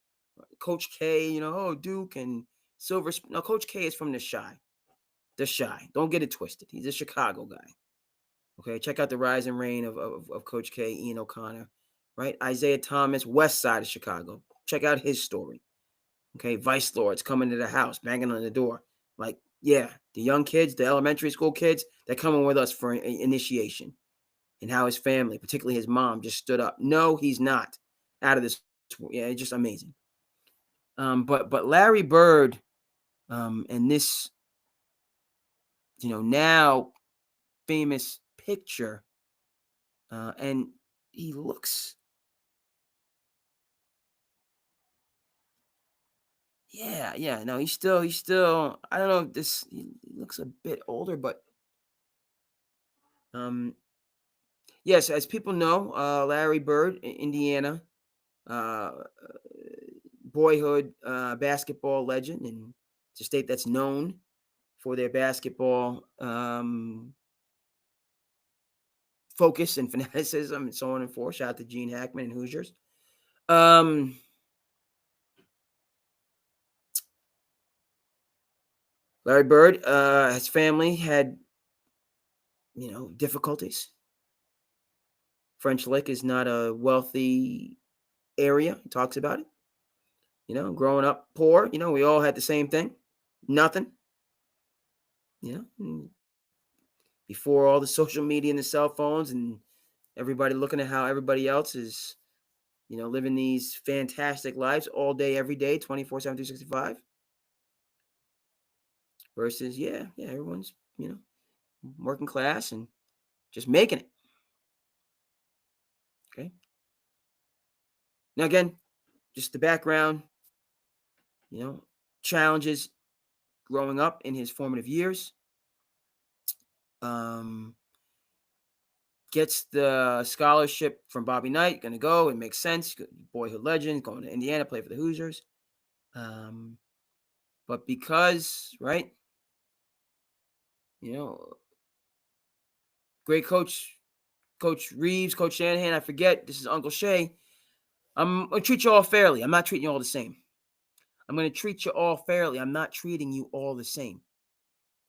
Coach K, Duke and Silver. No, Coach K is from the Chi. The Chi. Don't get it twisted. He's a Chicago guy. Okay, check out the rise and reign of Coach K, Ian O'Connor, right? Isaiah Thomas, west side of Chicago. Check out his story. Okay, Vice Lords coming to the house, banging on the door. Like, yeah, the young kids, the elementary school kids, they're coming with us for initiation. And how his family, particularly his mom, just stood up. No, he's not. Out of this. Yeah, it's just amazing. But Larry Bird, and this, now famous picture, and he looks, no, he's still, I don't know if he looks a bit older, but, yes, as people know, Larry Bird, Indiana, boyhood basketball legend, and it's a state that's known for their basketball focus and fanaticism and so on and forth. Shout out to Gene Hackman and Hoosiers. Larry Bird, his family had, difficulties. French Lick is not a wealthy area. He talks about it. Growing up poor, we all had the same thing. Nothing. Before all the social media and the cell phones and everybody looking at how everybody else is, living these fantastic lives all day, every day, 24/7, 365. Versus, everyone's, working class and just making it. Okay. Now, again, just the background, challenges growing up in his formative years. Gets the scholarship from Bobby Knight. Going to go. It makes sense. Boyhood legend, going to Indiana, play for the Hoosiers. But because, right, great coach, Coach Reeves, Coach Shanahan, I forget, this is Uncle Shay. I'm going to treat you all fairly. I'm not treating you all the same. I'm going to treat you all fairly. I'm not treating you all the same.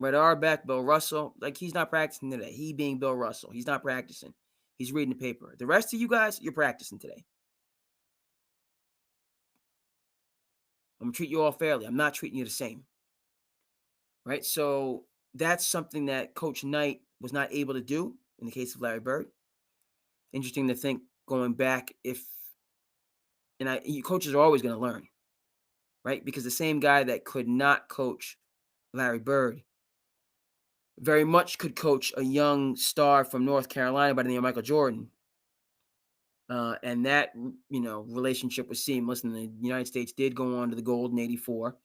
Red Auerbach, Bill Russell, like he's not practicing today. He being Bill Russell, he's not practicing. He's reading the paper. The rest of you guys, you're practicing today. I'm going to treat you all fairly. I'm not treating you the same. Right? So that's something that Coach Knight was not able to do in the case of Larry Bird. Interesting to think going back coaches are always going to learn, right? Because the same guy that could not coach Larry Bird very much could coach a young star from North Carolina by the name of Michael Jordan. And that, relationship was seamless. And the United States did go on to the gold in '84.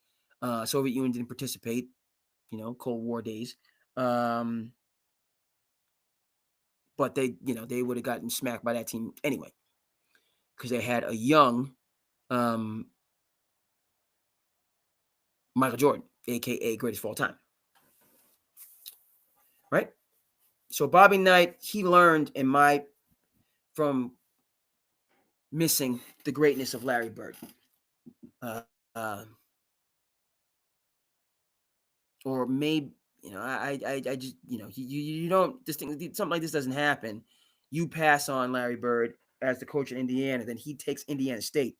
Soviet Union didn't participate, Cold War days. But they would have gotten smacked by that team anyway, because they had a young Michael Jordan, a.k.a. greatest of all time. Right? So Bobby Knight, he learned from missing the greatness of Larry Bird. Or maybe, I just, you don't, something like this doesn't happen. You pass on Larry Bird as the coach of Indiana, then he takes Indiana State,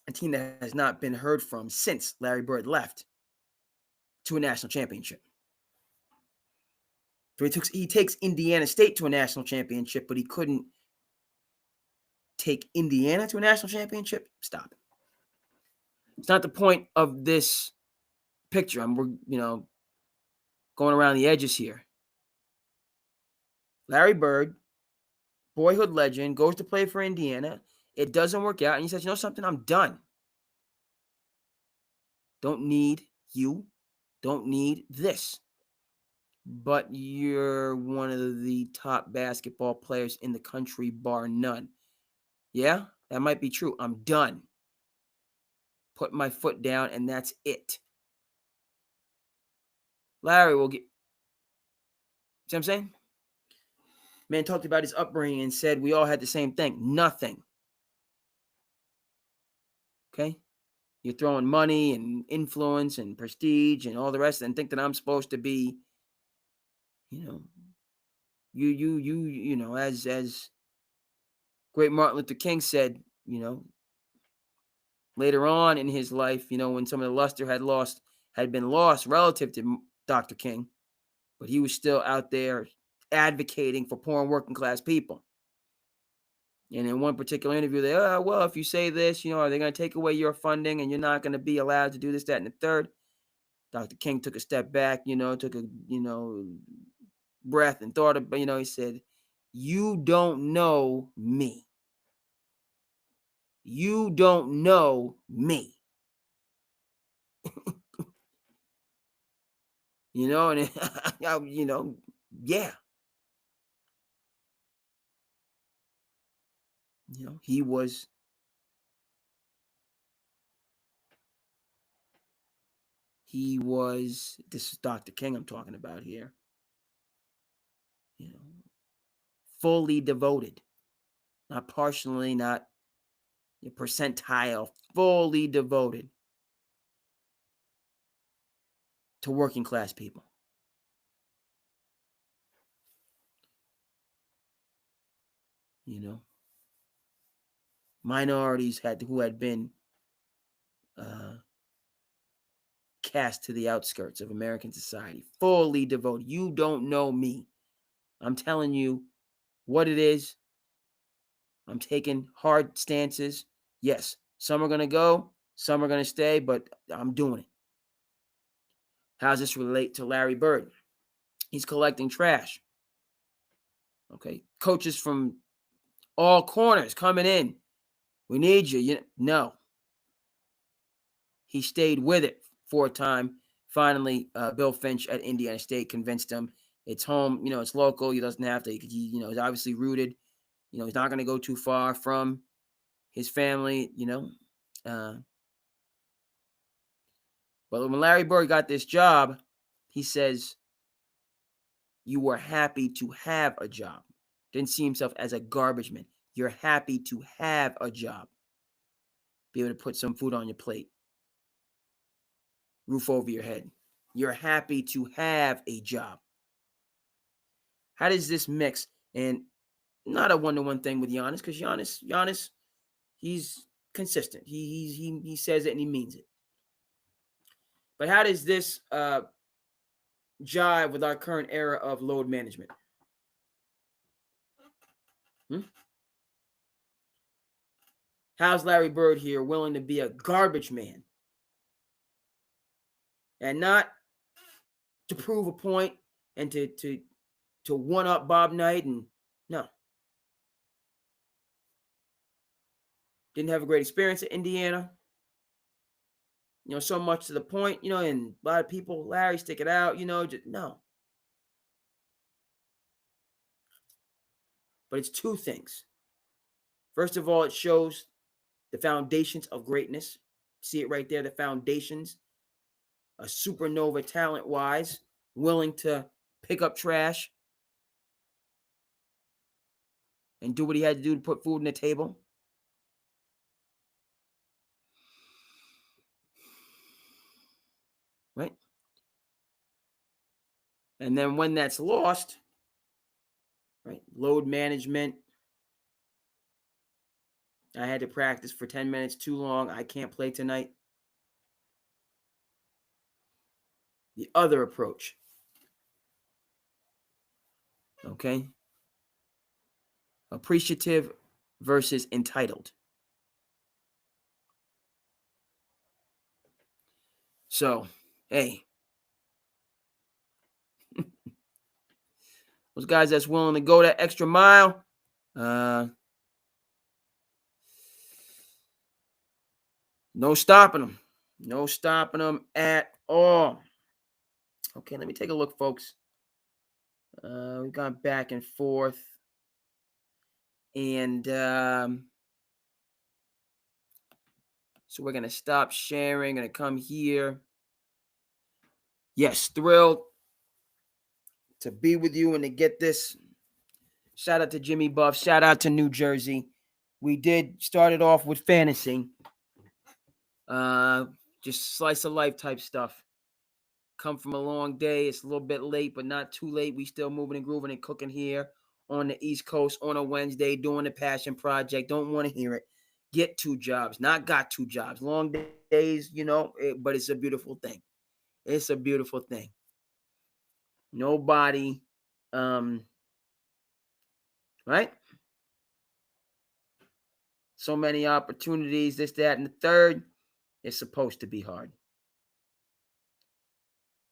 a team that has not been heard from since Larry Bird left, to a national championship. So he takes Indiana State to a national championship, but he couldn't take Indiana to a national championship. Stop. It's not the point of this picture. We're going around the edges here. Larry Bird, boyhood legend, goes to play for Indiana. It doesn't work out, and he says, "You know something? I'm done. Don't need you. Don't need this. But you're one of the top basketball players in the country, bar none. Yeah, that might be true. I'm done. Put my foot down, and that's it." Larry will get... See what I'm saying? Man talked about his upbringing and said we all had the same thing. Nothing. Okay? You're throwing money and influence and prestige and all the rest, and think that I'm supposed to be, as great Martin Luther King said, later on in his life, when some of the luster had been lost relative to Dr. King, but he was still out there advocating for poor and working class people. And in one particular interview, they, well, if you say this, are they going to take away your funding and you're not going to be allowed to do this, that, and the third? Dr. King took a step back, took a, breath and thought about, he said, "You don't know me. You don't know me." And, yeah. He was, this is Dr. King I'm talking about here, fully devoted, not partially, not a percentile, fully devoted to working class people. Minorities who had been cast to the outskirts of American society, fully devoted. You don't know me. I'm telling you what it is. I'm taking hard stances. Yes, some are going to go, some are going to stay, but I'm doing it. How does this relate to Larry Bird? He's collecting trash. Okay, coaches from all corners coming in. We need you. No. He stayed with it for a time, Finally, Bill Finch at Indiana State convinced him it's home. It's local. He doesn't have to. He's obviously rooted. He's not going to go too far from his family. But when Larry Bird got this job, he says, you were happy to have a job. Didn't see himself as a garbage man. You're happy to have a job. Be able to put some food on your plate. Roof over your head. You're happy to have a job. How does this mix? And not a one-to-one thing with Giannis, because Giannis, he's consistent. He says it and he means it. But how does this jive with our current era of load management? How's Larry Bird here willing to be a garbage man and not to prove a point and to one up Bob Knight? And no, didn't have a great experience at Indiana. So much to the point, and a lot of people, Larry, stick it out, just no. But it's two things. First of all, it shows the foundations of greatness. See it right there, the foundations. A supernova talent-wise, willing to pick up trash and do what he had to do to put food on the table. Right? And then when that's lost, right, load management. I had to practice for 10 minutes too long. I can't play tonight. The other approach. Okay? Appreciative versus entitled. So, hey. Those guys that's willing to go that extra mile, no stopping them. No stopping them at all. Okay, let me take a look, folks. We've gone back and forth. And so we're going to stop sharing. Going to come here. Yes, thrilled to be with you and to get this. Shout out to Jimmy Buff. Shout out to New Jersey. We did start it off with fantasy. Just slice of life type stuff. Come from a long day. It's a little bit late, but not too late. We still moving and grooving and cooking here on the East Coast on a Wednesday doing the Passion Project. Don't want to hear it. Get 2 jobs, not got 2 jobs. Long days, but it's a beautiful thing. It's a beautiful thing. Nobody, right? So many opportunities, this, that, and the third. It's supposed to be hard.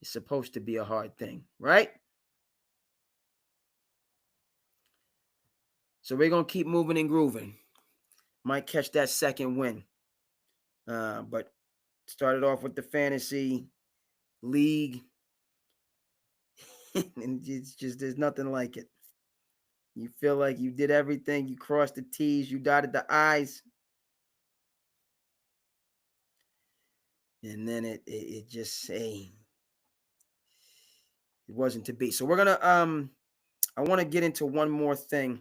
It's supposed to be a hard thing, right? So we're going to keep moving and grooving. Might catch that second win. But started off with the fantasy league. And it's just, there's nothing like it. You feel like you did everything. You crossed the T's. You dotted the I's. And then it just it wasn't to be. So we're going to, I want to get into one more thing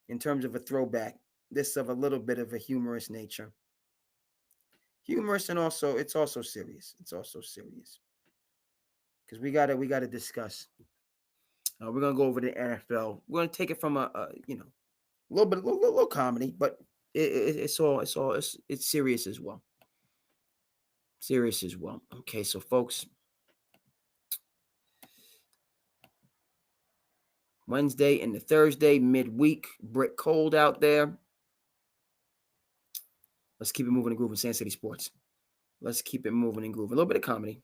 in terms of a throwback. This of a little bit of a humorous nature. Humorous, and also it's also serious. It's also serious because we gotta discuss. We're gonna go over the NFL. We're gonna take it from a little comedy, but it's serious as well. Serious as well. Okay, so folks, Wednesday and the Thursday midweek, brick cold out there. Let's keep it moving and grooving. Sand City Sports. Let's keep it moving and grooving. A little bit of comedy.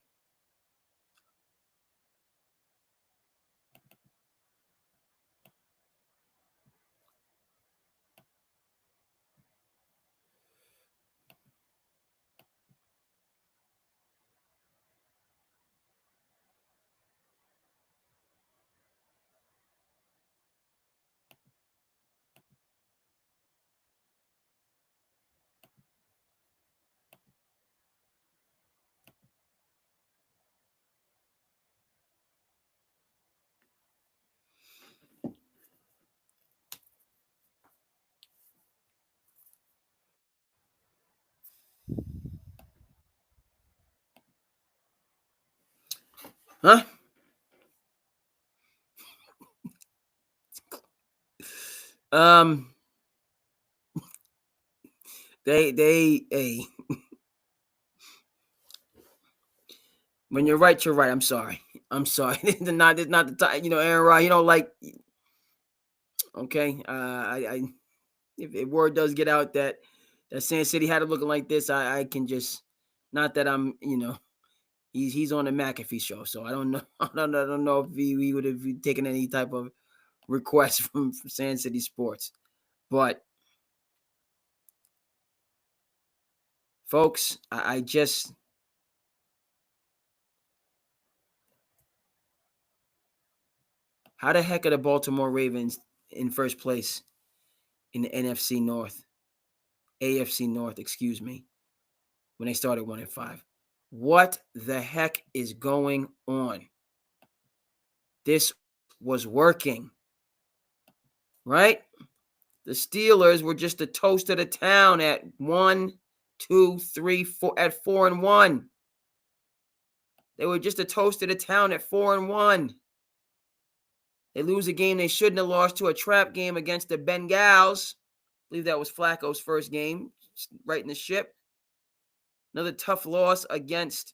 Huh? Hey, when you're right, you're right. I'm sorry. It's not the time. Aaron Rodgers. Okay. If word does get out that San City had it looking like this, I can just, not that I'm, he's on the McAfee show, so I don't know. I don't know if we would have taken any type of request from San City Sports, but folks, I just. How the heck are the Baltimore Ravens in first place in the NFC North, AFC North, excuse me, when they started 1-5? What the heck is going on? This was working, right? The Steelers were just a toast of the town at 1, 2, 3, 4, at 4-1. They were just a toast of the town at 4-1. They lose a game they shouldn't have lost to, a trap game against the Bengals. I believe that was Flacco's first game, right in the ship. Another tough loss against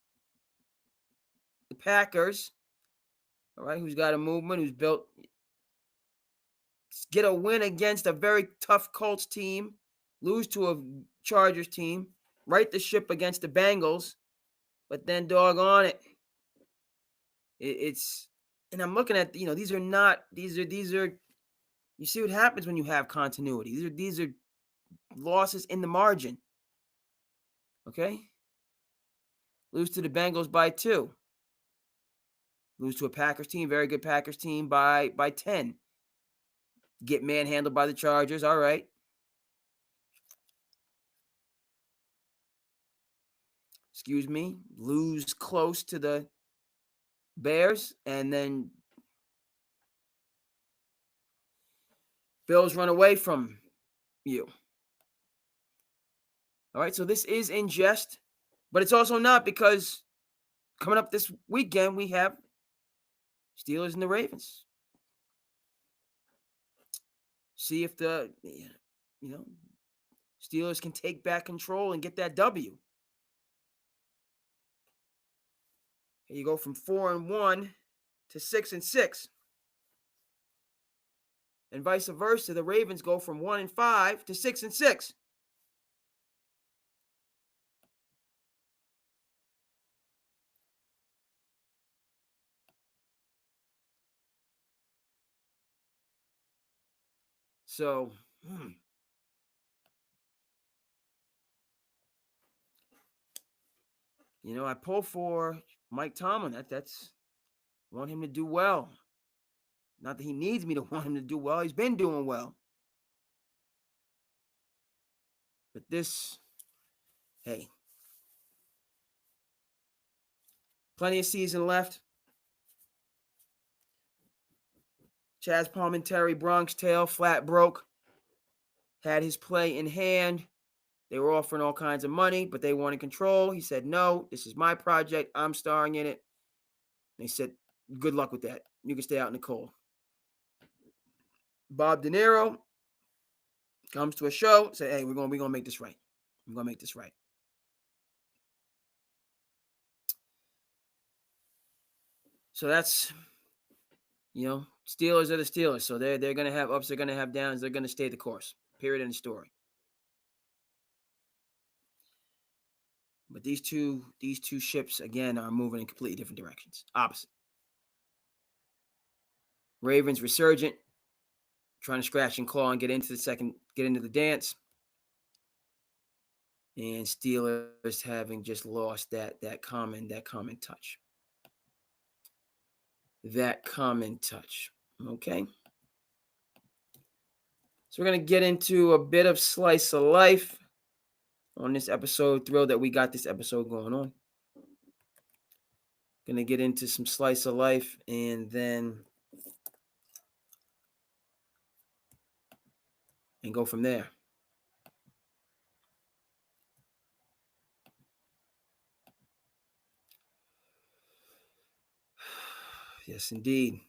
the Packers, all right, who's got a movement, who's built. Get a win against a very tough Colts team, lose to a Chargers team, right the ship against the Bengals, but then doggone it. It's, and I'm looking at, these are, you see what happens when you have continuity. These are losses in the margin. Okay? Lose to the Bengals by 2. Lose to a Packers team, very good Packers team, by 10. Get manhandled by the Chargers, all right. Excuse me. Lose close to the Bears, and then Bills run away from you. All right, so this is in jest, but it's also not, because coming up this weekend, we have Steelers and the Ravens. See if the Steelers can take back control and get that W. You go from 4-1 to 6-6. And vice versa, the Ravens go from 1-5 to 6-6. So, I pull for Mike Tomlin. That's want him to do well. Not that he needs me to want him to do well. He's been doing well. But this, hey, plenty of season left. Chaz Palminteri, Bronx Tale, flat broke. Had his play in hand. They were offering all kinds of money, but they wanted control. He said, no, this is my project. I'm starring in it. They said, good luck with that. You can stay out in the cold. Bob De Niro comes to a show, say, hey, we're gonna make this right. We're gonna make this right. So that's, Steelers are the Steelers. So they're gonna have ups, they're gonna have downs, they're gonna stay the course. Period in the story. But these two ships again are moving in completely different directions. Opposite. Ravens resurgent, trying to scratch and claw and get into the dance. And Steelers having just lost that common touch. That common touch. Okay. So we're going to get into a bit of slice of life on this episode. Thrilled that we got this episode going on. Going to get into some slice of life and go from there. Yes, indeed.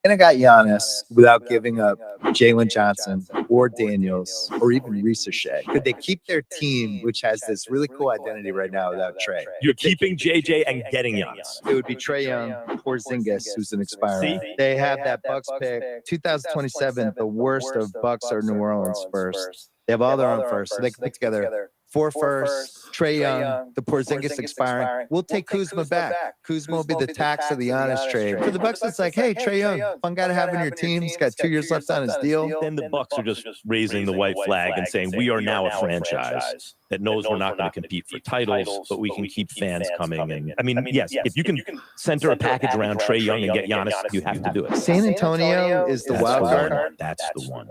And I got Giannis without giving up Jalen Johnson or Daniels or even Reese Shea. Could they keep their team, which has this really cool identity right now, without Trey? You're keeping JJ and getting Giannis. It would be Trae Young or Porzingis, who's an expiring. They have that Bucks pick, 2027. The worst of Bucks or New Orleans first. They have all their own first, so they can put together 4 firsts, Trae Young, the Porzingis expiring. We'll take Kuzma back. Kuzma will be the tax of the Giannis trade. For the Bucks, it's like, hey, Trae Young, fun guy to have in your team. He's got 2 years left on his deal. Then the Bucks are just raising the white flag and saying we are now a franchise that knows we're not going to compete for titles, but we can keep fans coming. And I mean, yes, if you can center a package around Trae Young and get Giannis, you have to do it. San Antonio is the wild card. That's the one.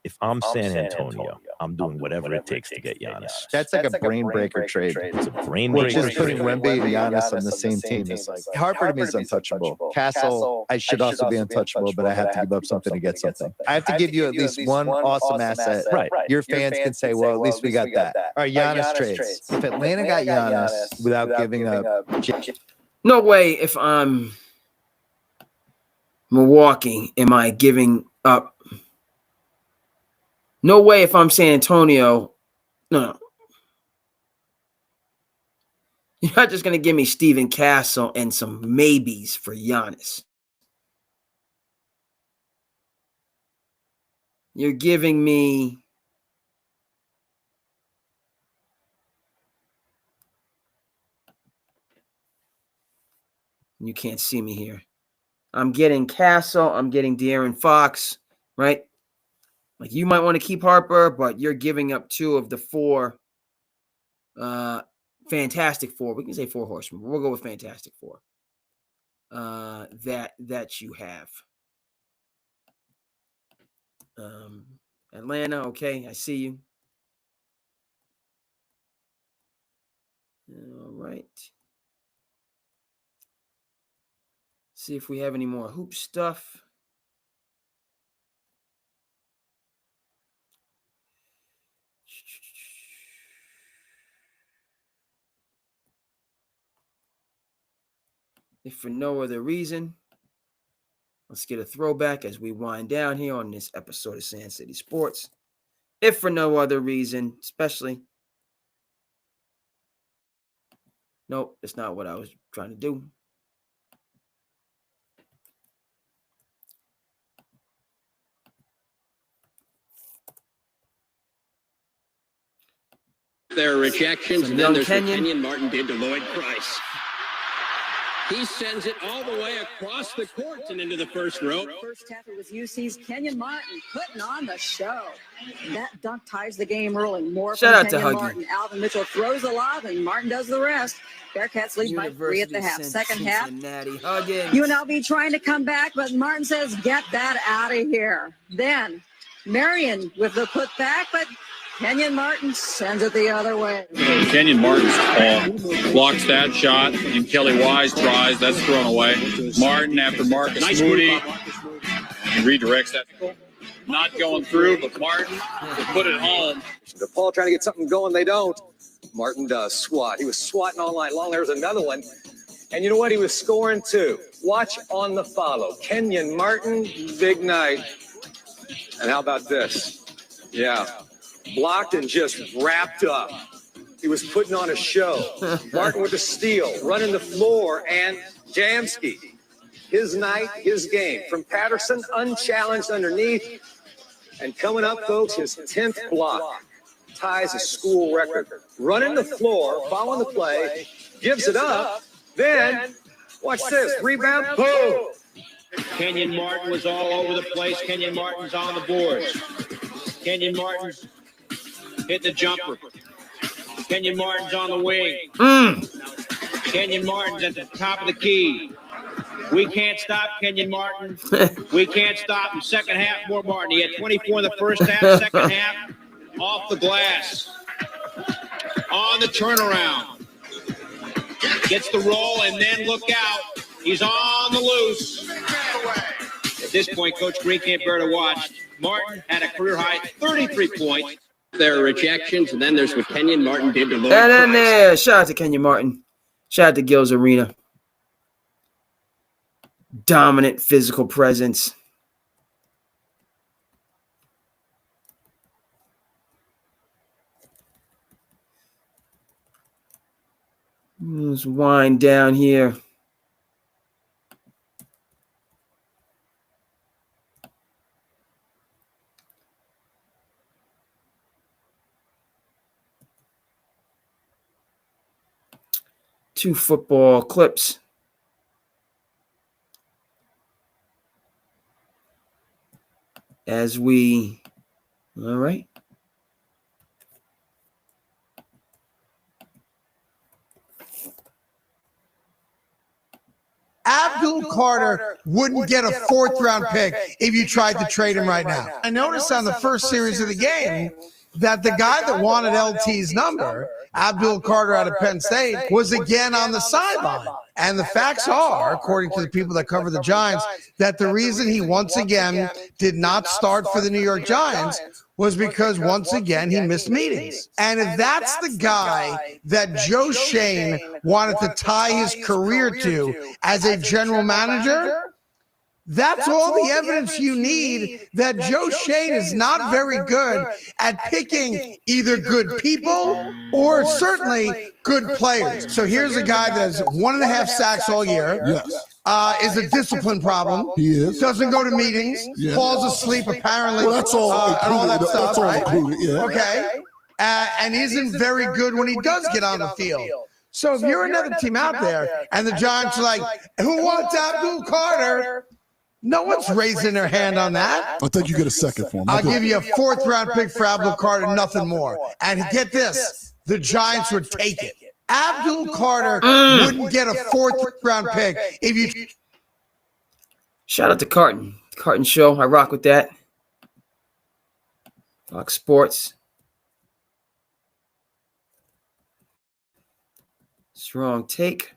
If I'm San Antonio, I'm doing whatever it takes to get Giannis. That's like a brain breaker trade. It's a brain Well, breaker. just putting Wemby and Giannis on the same team is like, Harper to me is untouchable. Castle, I should also be untouchable, but I have to give up something to get something. I have to give you at least one awesome asset. Right. Your fans can say, well, at least we got that. All right, Giannis trades. If Atlanta got Giannis without giving up, No way if I'm Milwaukee am I giving up. No way if I'm San Antonio. No. You're not just going to give me Steven Castle and some maybes for Giannis. You're giving me you can't see me here. I'm getting Castle. I'm getting De'Aaron Fox, right? Like you might want to keep Harper, but you're giving up 2 of the 4 Fantastic Four. We can say 4 horsemen. We'll go with Fantastic Four. That you have. Atlanta, okay, I see you. All right. See if we have any more hoop stuff. If for no other reason, let's get a throwback as we wind down here on this episode of Sand City Sports. If for no other reason, especially. Nope, that's not what I was trying to do. There are rejections, and then there's what Kenyon. Kenyon Martin did to Lloyd Price. He sends it all the way across the court and into the first row. First half, it was UC's Kenyon Martin putting on the show. That dunk ties the game early. More Shout from out to Kenyon Huggy. Martin. Alvin Mitchell throws a lob, and Martin does the rest. Bearcats lead by 3 at the half. Second half, Huggins. UNLV trying to come back, but Martin says, get that out of here. Then Marion with the putback, but Kenyon Martin sends it the other way. Kenyon Martin blocks that shot, and Kelly Wise tries. That's thrown away. Martin after Marcus Moody and redirects that. Not going through, but Martin put it home. DePaul trying to get something going. They don't. Martin does swat. He was swatting all night long. There was another one. And you know what? He was scoring too. Watch on the follow. Kenyon Martin, big night. And how about this? Yeah. Blocked and just wrapped up. He was putting on a show. Martin with the steal, running the floor, and Jamski. His night, his game. From Patterson, unchallenged underneath. And coming up, folks, his 10th block. Ties a school record. Running the floor, following the play, gives it up. Then, watch this, rebound, boom. Kenyon Martin was all over the place. Kenyon Martin's on the boards. Kenyon Martin's hitting the jumper. Kenyon Martin's on the wing. Kenyon Martin's at the top of the key. We can't stop Kenyon Martin. We can't stop him. Second half, more Martin. He had 24 in the first half. Second half, off the glass. On the turnaround. Gets the roll, and then look out. He's on the loose. At this point, Coach Green can't bear to watch. Martin had a career-high 33 points. There are rejections, and then there's what Kenyon Martin did to Lloyd And then Price. there, shout out to Kenyon Martin. Shout out to Gills Arena. Dominant physical presence. Let's wind down here. Two football clips. As we, all right. Abdul Carter wouldn't get a fourth-round pick if you tried to trade him right now. I noticed on the first series of the game that the guy that wanted LT's number, Abdul Carter out of Penn State, was again on the sideline. And the facts are, according to the people that cover the Giants, that the reason he once again did not start for the New York Giants was because once again he missed meetings. And if that's the guy that Joe Schoen wanted to tie his career to as a general manager, that's all the evidence you need that Joe Schoen is not very good at picking either good people or certainly good players. So here's a guy that has 1.5 sacks all year. Yes. Is a discipline problem. He is. Doesn't go to meetings. Yeah. Falls asleep apparently. Well, that's all and all that included. stuff, That's all right? included, yeah. Okay. And isn't very good when he does get on the field. So if you're another team out there and the Giants are like, who wants Abdul Carter? No one's raising their hand on that. I think you get a second for him. I'll give you a fourth-round pick for Abdul Carter, nothing more. And get this, the Giants would take it. Abdul Carter wouldn't get a fourth-round pick if you... Shout out to Carton. Carton Show. I rock with that. Fox Sports. Strong take.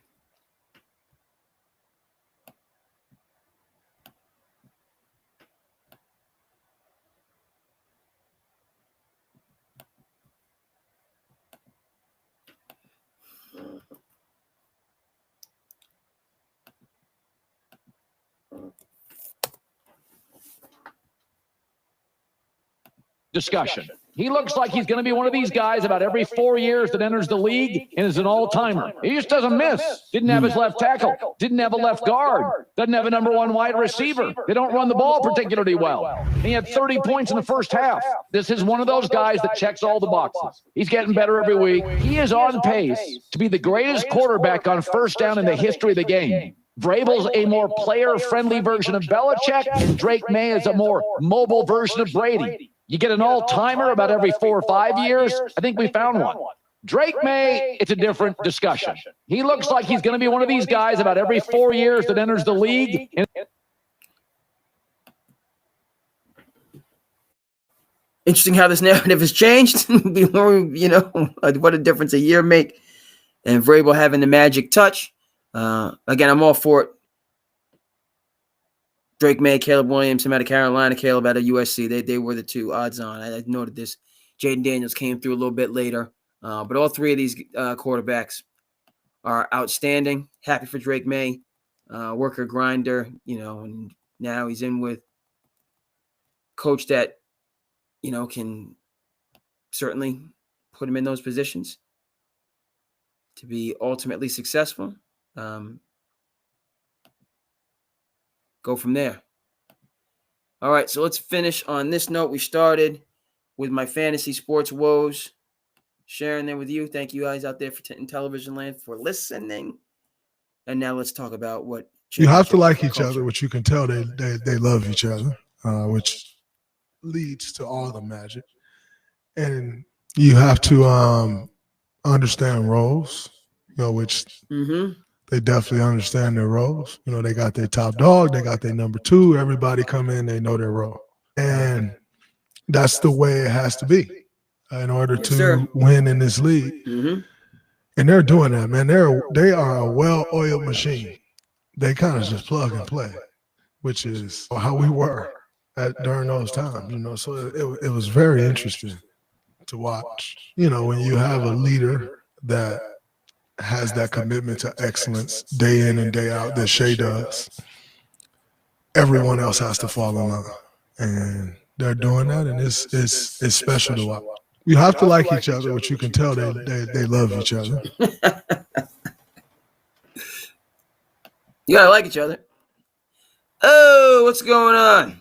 Discussion. He looks like he's going to be one of these guys about every 4 years that enters the league and is an all-timer. He just doesn't miss. Didn't have his left tackle. Didn't have a left guard. Doesn't have a number one wide receiver. They don't run the ball particularly well. He had 30 points in the first half. This is one of those guys that checks all the boxes. He's getting better every week. He is on pace to be the greatest quarterback on first down in the history of the game. Vrabel's a more player-friendly version of Belichick, and Drake May is a more mobile version of Brady. You get an all-timer about every 4 or 5 years. I think we found one. Drake May, it's a different discussion. He looks like he's going to be one of these guys about every 4 years that enters the league. Interesting how this narrative has changed. You know, what a difference a year make. And Vrabel having the magic touch. Again, I'm all for it. Drake May, Caleb Williams, him out of Carolina, Caleb out of USC. They were the two odds on. I noted this. Jaden Daniels came through a little bit later. But all three of these quarterbacks are outstanding. Happy for Drake May. Worker, grinder, you know, and now he's in with coach that, you know, can certainly put him in those positions to be ultimately successful. Go from there. All right, so let's finish on this note. We started with my fantasy sports woes, sharing them with you. Thank you guys out there in television land for listening. And now let's talk about what you have to like each other, which you can tell they love each other, which leads to all the magic. And you have to understand roles, you know, which they definitely understand their roles. You know, they got their top dog, they got their number two. Everybody come in, they know their role. And that's the way it has to be in order to win in this league. And they're doing that, man. They are a well-oiled machine. They kind of just plug and play, which is how we were during those times, you know. So it was very interesting to watch. You know, when you have a leader that has that commitment to excellence day in and day out that Shea does, everyone else has to fall in line. And they're doing that, and it's special to watch. You have to like each other, which you can tell they love each other. You gotta like each other. Oh, what's going on?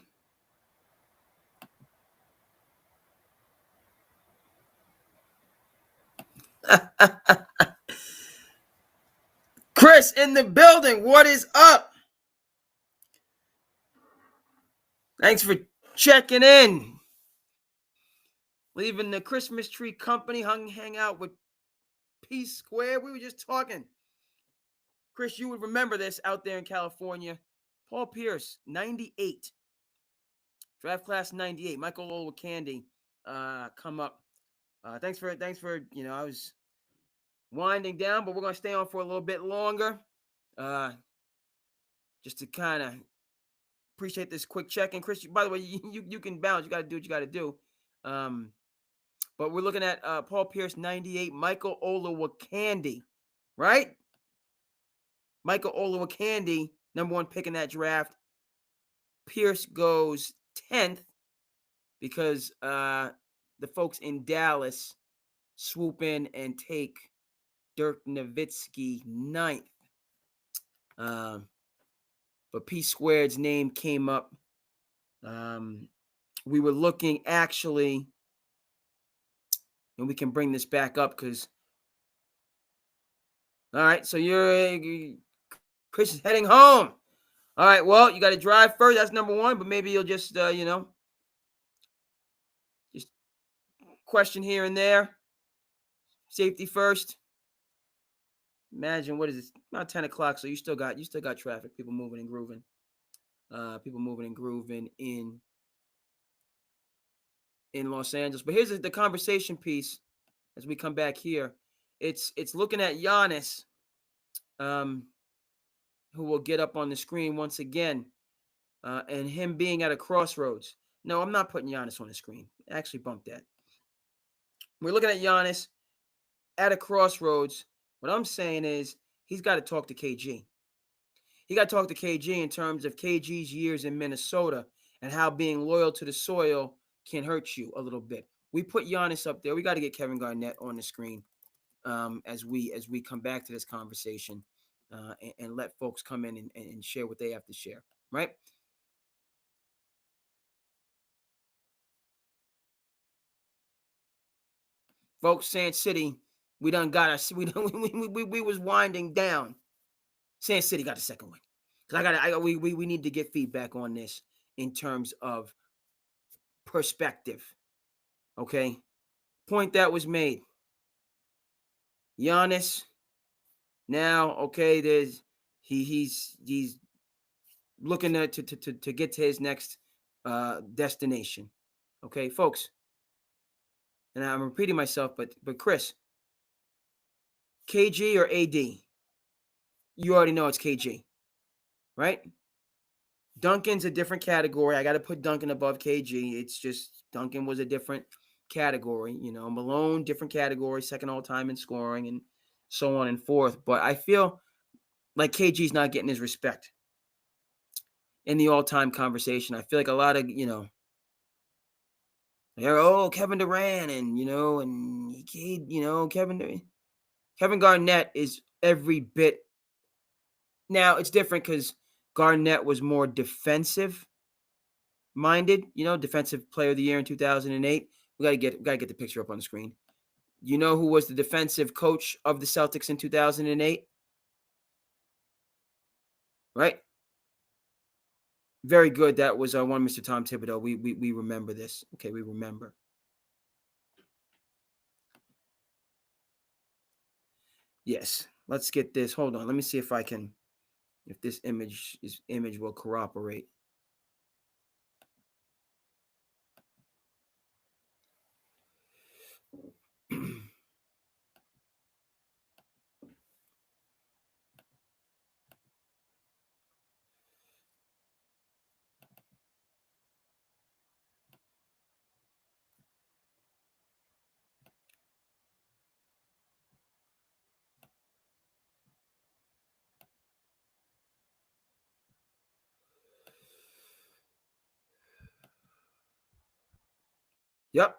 Chris in the building. What is up? Thanks for checking in. Leaving the Christmas tree company, hang out with P Square. We were just talking. Chris, you would remember this out there in California. Paul Pierce, 98. Draft class 98. Michael Olowokandi come up. Thanks for, I was winding down, but we're going to stay on for a little bit longer. Just to kind of appreciate this quick check-in. Chris, by the way, you can bounce. You got to do what you got to do. But we're looking at Paul Pierce, 98. Michael Olowokandi, right? Michael Olowokandi, number 1 pick in that draft. Pierce goes 10th because the folks in Dallas swoop in and take Dirk Nowitzki 9th. But P Squared's name came up. We were looking actually, and we can bring this back up because, all right, so Chris is heading home. All right, well, you got to drive first. That's number 1, but maybe you'll just, just question here and there. Safety first. Imagine, what is it? Not 10 o'clock, so you still got traffic. People moving and grooving. In Los Angeles. But here's the conversation piece as we come back here. It's looking at Giannis, who will get up on the screen once again, and him being at a crossroads. No, I'm not putting Giannis on the screen. Actually, bump that. We're looking at Giannis at a crossroads. What I'm saying is he's got to talk to KG. He got to talk to KG in terms of KG's years in Minnesota and how being loyal to the soil can hurt you a little bit. We put Giannis up there. We got to get Kevin Garnett on the screen as we come back to this conversation and let folks come in and share what they have to share, right? Folks, Sand City, we done got us. We was winding down. Sand City got the second win. Because we need to get feedback on this in terms of perspective. Okay? Point that was made. Giannis, now, okay, he's looking to get to his next destination. Okay, folks. And I'm repeating myself, but Chris, KG or AD? You already know it's KG, right? Duncan's a different category. I got to put Duncan above KG. It's just Duncan was a different category. Malone, different category, second all time in scoring and so on and forth. But I feel like KG's not getting his respect in the all-time conversation. I feel like a lot of, Kevin Durant and Kevin Garnett is every bit. Now it's different because Garnett was more defensive minded, defensive player of the year in 2008. We gotta get the picture up on the screen. You know who was the defensive coach of the Celtics in 2008? Right? Very good. That was one Mr. Tom Thibodeau. We remember this. Okay, we remember. Yes. Let's get this. Hold on. Let me see if this image will corroborate. Yep.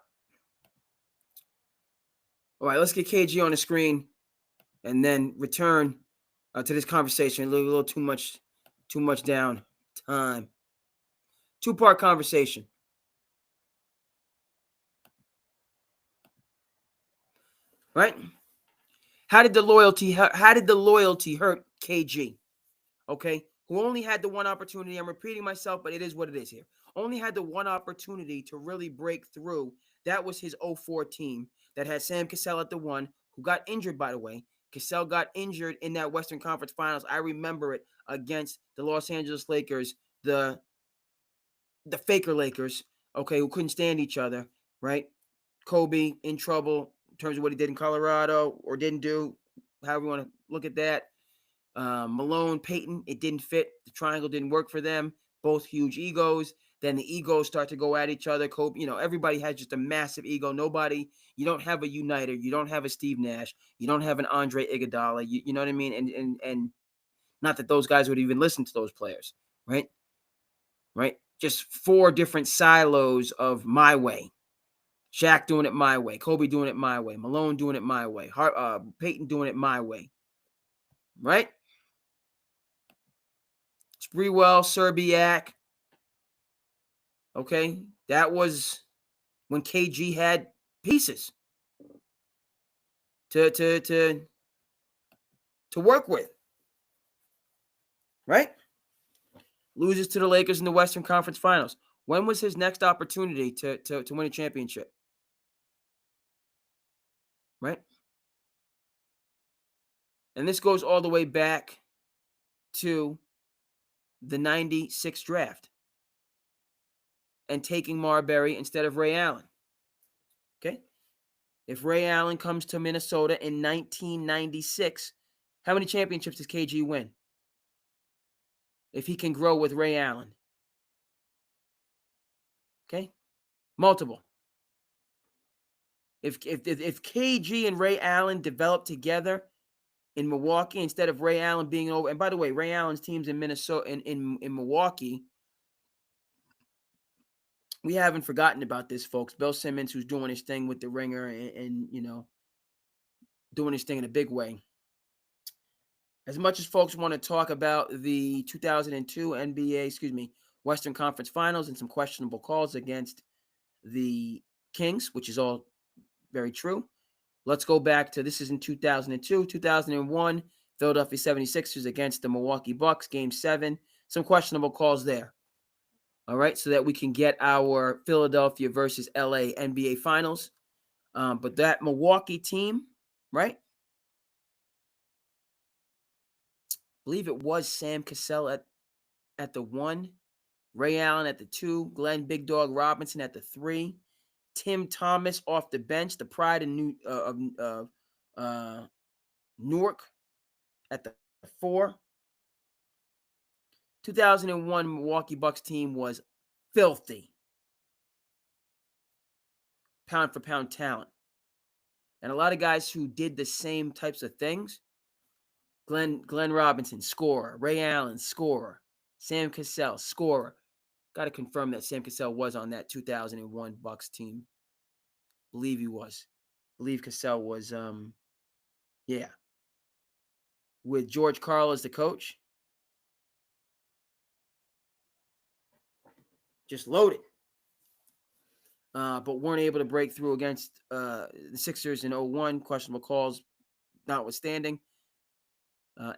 All right, let's get KG on the screen and then return to this conversation. A little too much down time. Two-part conversation. Right? How did the loyalty hurt KG? Okay, who only had the one opportunity. I'm repeating myself, but it is what it is here. Only had the one opportunity to really break through. That was his 04 team that had Sam Cassell at the one, who got injured, by the way. Cassell got injured in that Western Conference Finals. I remember it against the Los Angeles Lakers, the Faker Lakers, okay, who couldn't stand each other, right? Kobe in trouble in terms of what he did in Colorado or didn't do, however you want to look at that. Malone, Peyton, it didn't fit. The triangle didn't work for them. Both huge egos. Then the egos start to go at each other. Kobe, everybody has just a massive ego. You don't have a uniter. You don't have a Steve Nash. You don't have an Andre Iguodala. You know what I mean? And not that those guys would even listen to those players, right? Right? Just four different silos of my way. Shaq doing it my way. Kobe doing it my way. Malone doing it my way. Peyton doing it my way. Right? Sprewell, Serbiak. Okay? That was when KG had pieces to work with. Right? Loses to the Lakers in the Western Conference Finals. When was his next opportunity to win a championship? Right? And this goes all the way back to the 96 draft and taking Marbury instead of Ray Allen. Okay? If Ray Allen comes to Minnesota in 1996, how many championships does KG win? If he can grow with Ray Allen. Okay? Multiple. If KG and Ray Allen develop together in Milwaukee instead of Ray Allen being over, and by the way, Ray Allen's teams in Minnesota in Milwaukee, we haven't forgotten about this, folks. Bill Simmons, who's doing his thing with the Ringer and doing his thing in a big way. As much as folks want to talk about the 2002 Western Conference Finals and some questionable calls against the Kings, which is all very true. Let's go back to, this is in 2002, 2001, Philadelphia 76ers against the Milwaukee Bucks, Game 7. Some questionable calls there. All right, so that we can get our Philadelphia versus LA NBA Finals. But that Milwaukee team, right? I believe it was Sam Cassell at the 1, Ray Allen at the 2, Glenn Big Dog Robinson at the 3, Tim Thomas off the bench, the pride of Newark at the 4. 2001 Milwaukee Bucks team was filthy. Pound for pound talent. And a lot of guys who did the same types of things. Glenn Robinson, scorer. Ray Allen, scorer. Sam Cassell, scorer. Got to confirm that Sam Cassell was on that 2001 Bucks team. Believe he was. Believe Cassell was, with George Karl as the coach. Just loaded. But weren't able to break through against the Sixers in 01, questionable calls notwithstanding.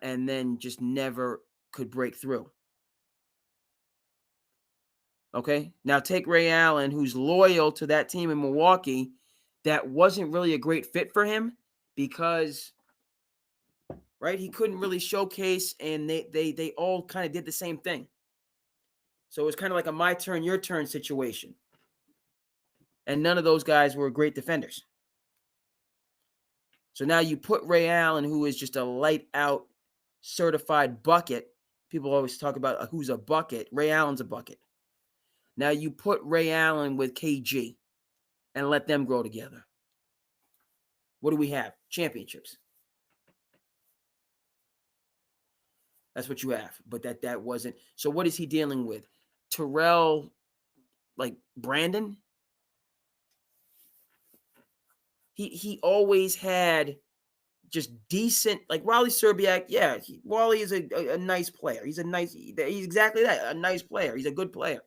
And then just never could break through. Okay? Now take Ray Allen, who's loyal to that team in Milwaukee. That wasn't really a great fit for him because, right, he couldn't really showcase, and they all kind of did the same thing. So it was kind of like a my turn, your turn situation. And none of those guys were great defenders. So now you put Ray Allen, who is just a light out certified bucket. People always talk about who's a bucket. Ray Allen's a bucket. Now you put Ray Allen with KG and let them grow together. What do we have? Championships. That's what you have. But that wasn't. So what is he dealing with? Terrell, like Brandon? he always had just decent, like Wally Serbiak. Yeah, Wally is a nice player. He's exactly that, a nice player. He's a good player.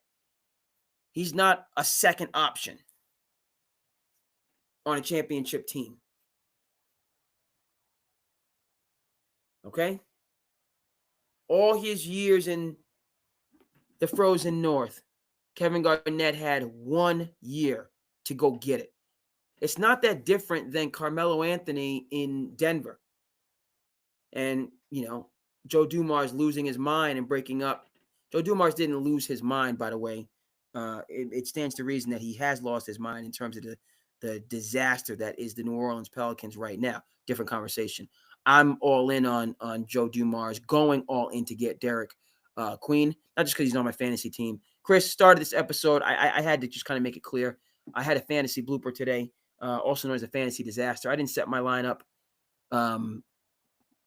He's not a second option on a championship team. Okay? All his years in the Frozen North, Kevin Garnett had 1 year to go get it. It's not that different than Carmelo Anthony in Denver. And, Joe Dumars losing his mind and breaking up. Joe Dumars didn't lose his mind, by the way. It stands to reason that he has lost his mind in terms of the disaster that is the New Orleans Pelicans right now. Different conversation. I'm all in on Joe Dumars going all in to get Derek Queen, not just because he's on my fantasy team. Chris started this episode. I had to just kind of make it clear. I had a fantasy blooper today, also known as a fantasy disaster. I didn't set my lineup.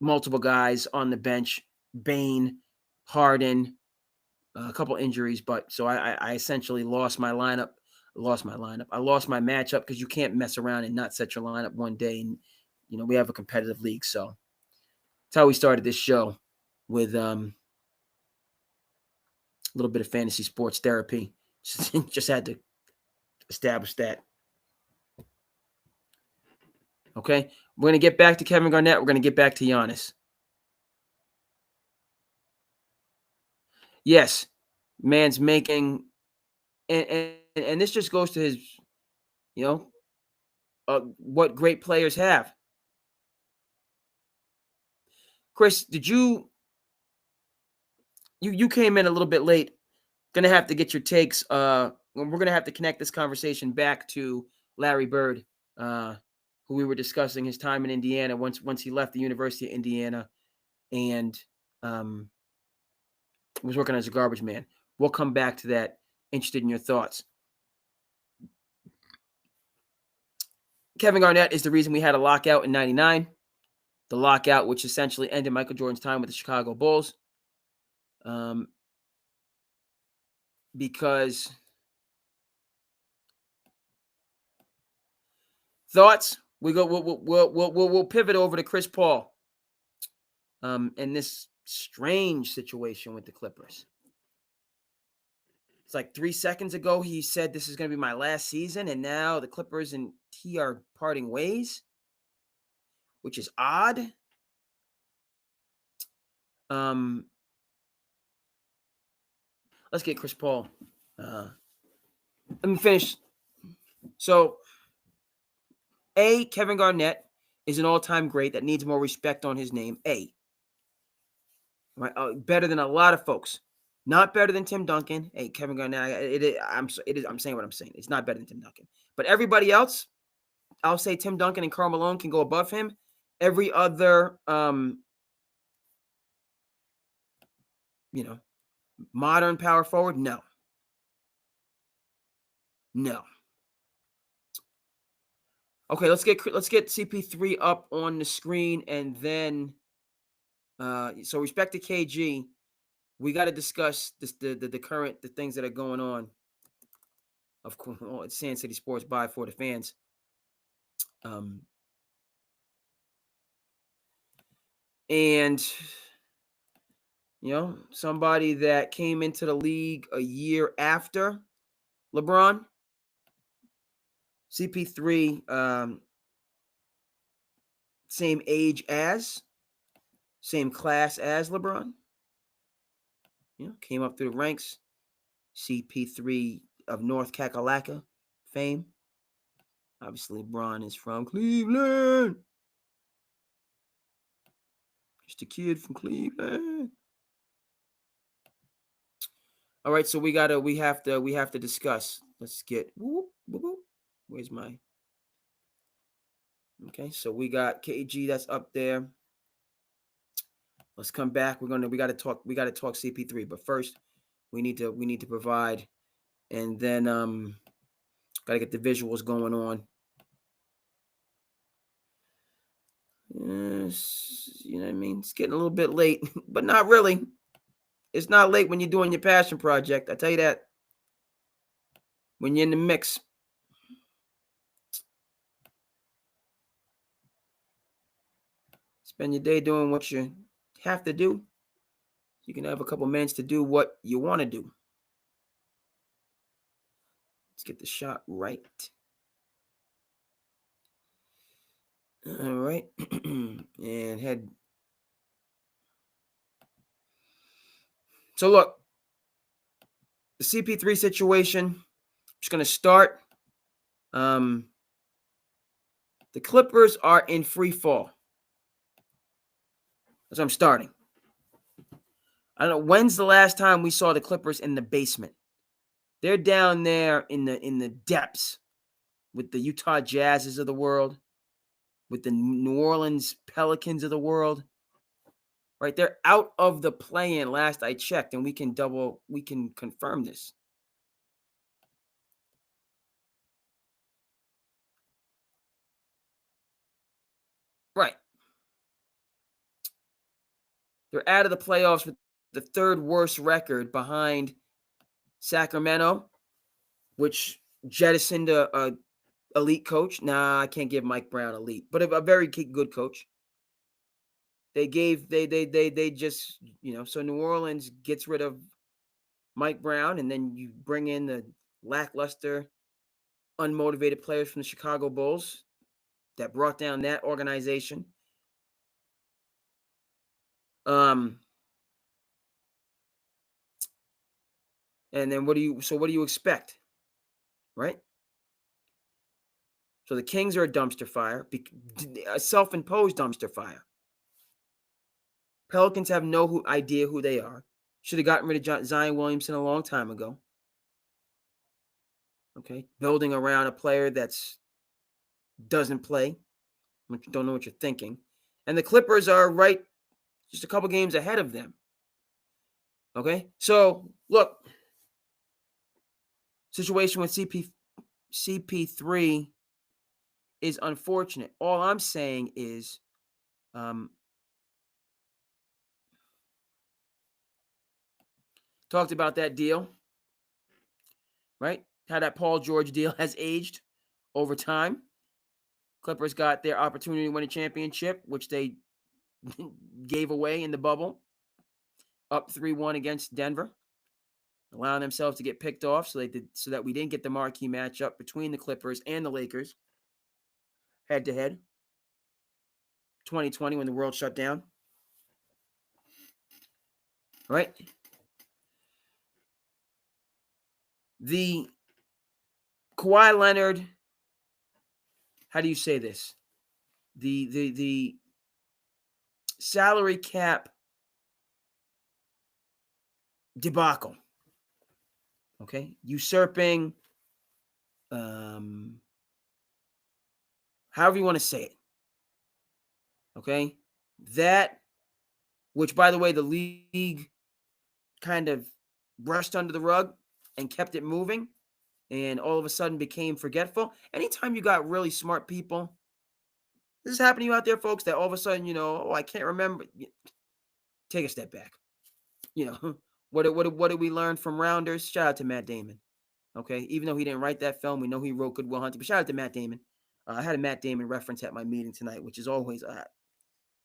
Multiple guys on the bench, Bane, Harden, a couple injuries, but so I essentially lost my lineup. I lost my matchup because you can't mess around and not set your lineup one day. And, we have a competitive league. So that's how we started this show, with a little bit of fantasy sports therapy. Just had to establish that. Okay, we're going to get back to Kevin Garnett. We're going to get back to Giannis. Yes, man's making, and this just goes to his, what great players have. Chris, did you came in a little bit late. Going to have to get your takes. We're going to have to connect this conversation back to Larry Bird, who we were discussing his time in Indiana once he left the University of Indiana and was working as a garbage man. We'll come back to that. Interested in your thoughts. Kevin Garnett is the reason we had a lockout in 99. The lockout, which essentially ended Michael Jordan's time with the Chicago Bulls. Because thoughts? We'll pivot over to Chris Paul. And this strange situation with the Clippers. It's like 3 seconds ago he said this is going to be my last season, and now the Clippers and he are parting ways, which is odd. Let's get Chris Paul. Let me finish. So, Kevin Garnett is an all-time great that needs more respect on his name. Right? Better than a lot of folks. Not better than Tim Duncan. Kevin Garnett. I'm saying what I'm saying. It's not better than Tim Duncan. But everybody else, I'll say Tim Duncan and Karl Malone can go above him. Every other, modern power forward, no. Okay, let's get CP3 up on the screen, and then so respect to KG, we got to discuss the current things that are going on. Of course, it's Sand City Sports by for the fans. And somebody that came into the league a year after LeBron, CP3, same age as, same class as LeBron. Came up through the ranks. CP3 of North Kakalaka fame. Obviously, LeBron is from Cleveland. Just a kid from Cleveland. All right, so we have to discuss. Let's get where's my okay, so we got KG that's up there. Let's come back. We got to talk CP3, but first we need to provide, and then got to get the visuals going on. Yes, you know what I mean? It's getting a little bit late, but not really. It's not late when you're doing your passion project. I tell you that. When you're in the mix. Spend your day doing what you have to do. You can have a couple minutes to do what you want to do. Let's get the shot right. All right. And head. So look, the CP3 situation, I'm just going to start. The Clippers are in free fall. That's what I'm starting. I don't know, when's the last time we saw the Clippers in the basement? They're down there in the depths with the Utah Jazzes of the world, with the New Orleans Pelicans of the world. Right? They're out of the play-in last I checked, and we can confirm this. Right. They're out of the playoffs with the third worst record behind Sacramento, which jettisoned a elite coach. Nah, I can't give Mike Brown elite, but a very good coach. They just, so New Orleans gets rid of Mike Brown, and then you bring in the lackluster, unmotivated players from the Chicago Bulls that brought down that organization. And then what do you expect? Right? So the Kings are a dumpster fire, a self-imposed dumpster fire. Pelicans have no idea who they are. Should have gotten rid of Zion Williamson a long time ago. Okay, building around a player that's doesn't play. Don't know what you're thinking. And the Clippers are right just a couple games ahead of them. Okay, so look, situation with CP3 is unfortunate. All I'm saying is, talked about that deal, right? How that Paul George deal has aged over time. Clippers got their opportunity to win a championship, which they gave away in the bubble, up 3-1 against Denver, allowing themselves to get picked off so that we didn't get the marquee matchup between the Clippers and the Lakers head-to-head. 2020 when the world shut down. Right? The Kawhi Leonard, how do you say this? The salary cap debacle. Okay? Usurping, however you want to say it. Okay? That, which, by the way, the league kind of brushed under the rug and kept it moving, and all of a sudden became forgetful. Anytime you got really smart people, this is happening to you out there, folks, that all of a sudden, I can't remember. Take a step back. What did we learn from Rounders? Shout out to Matt Damon. Okay, even though he didn't write that film, we know he wrote Good Will Hunting. But shout out to Matt Damon. I had a Matt Damon reference at my meeting tonight, which is always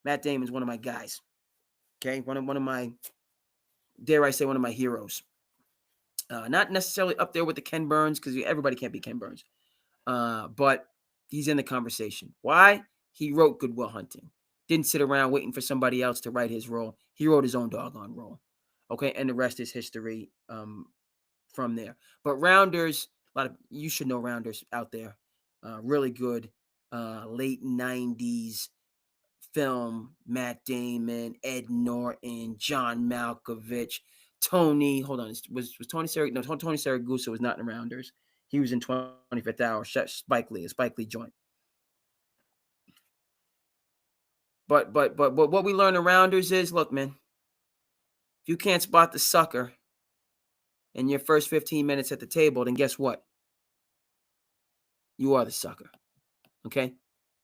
Matt Damon's one of my guys. Okay, one of my, dare I say, one of my heroes. Not necessarily up there with the Ken Burns, because everybody can't be Ken Burns. But he's in the conversation. Why? He wrote Good Will Hunting. Didn't sit around waiting for somebody else to write his role. He wrote his own doggone role. Okay, and the rest is history from there. But Rounders, you should know Rounders out there. Really good late 90s film. Matt Damon, Ed Norton, John Malkovich, Tony. Hold on, was Tony Saragusa? No, Tony Saragusa was not in the Rounders. He was in 25th Hour. Spike Lee, a Spike Lee joint. But what we learn in Rounders is, look, man, if you can't spot the sucker in your first 15 minutes at the table, then guess what? You are the sucker. Okay?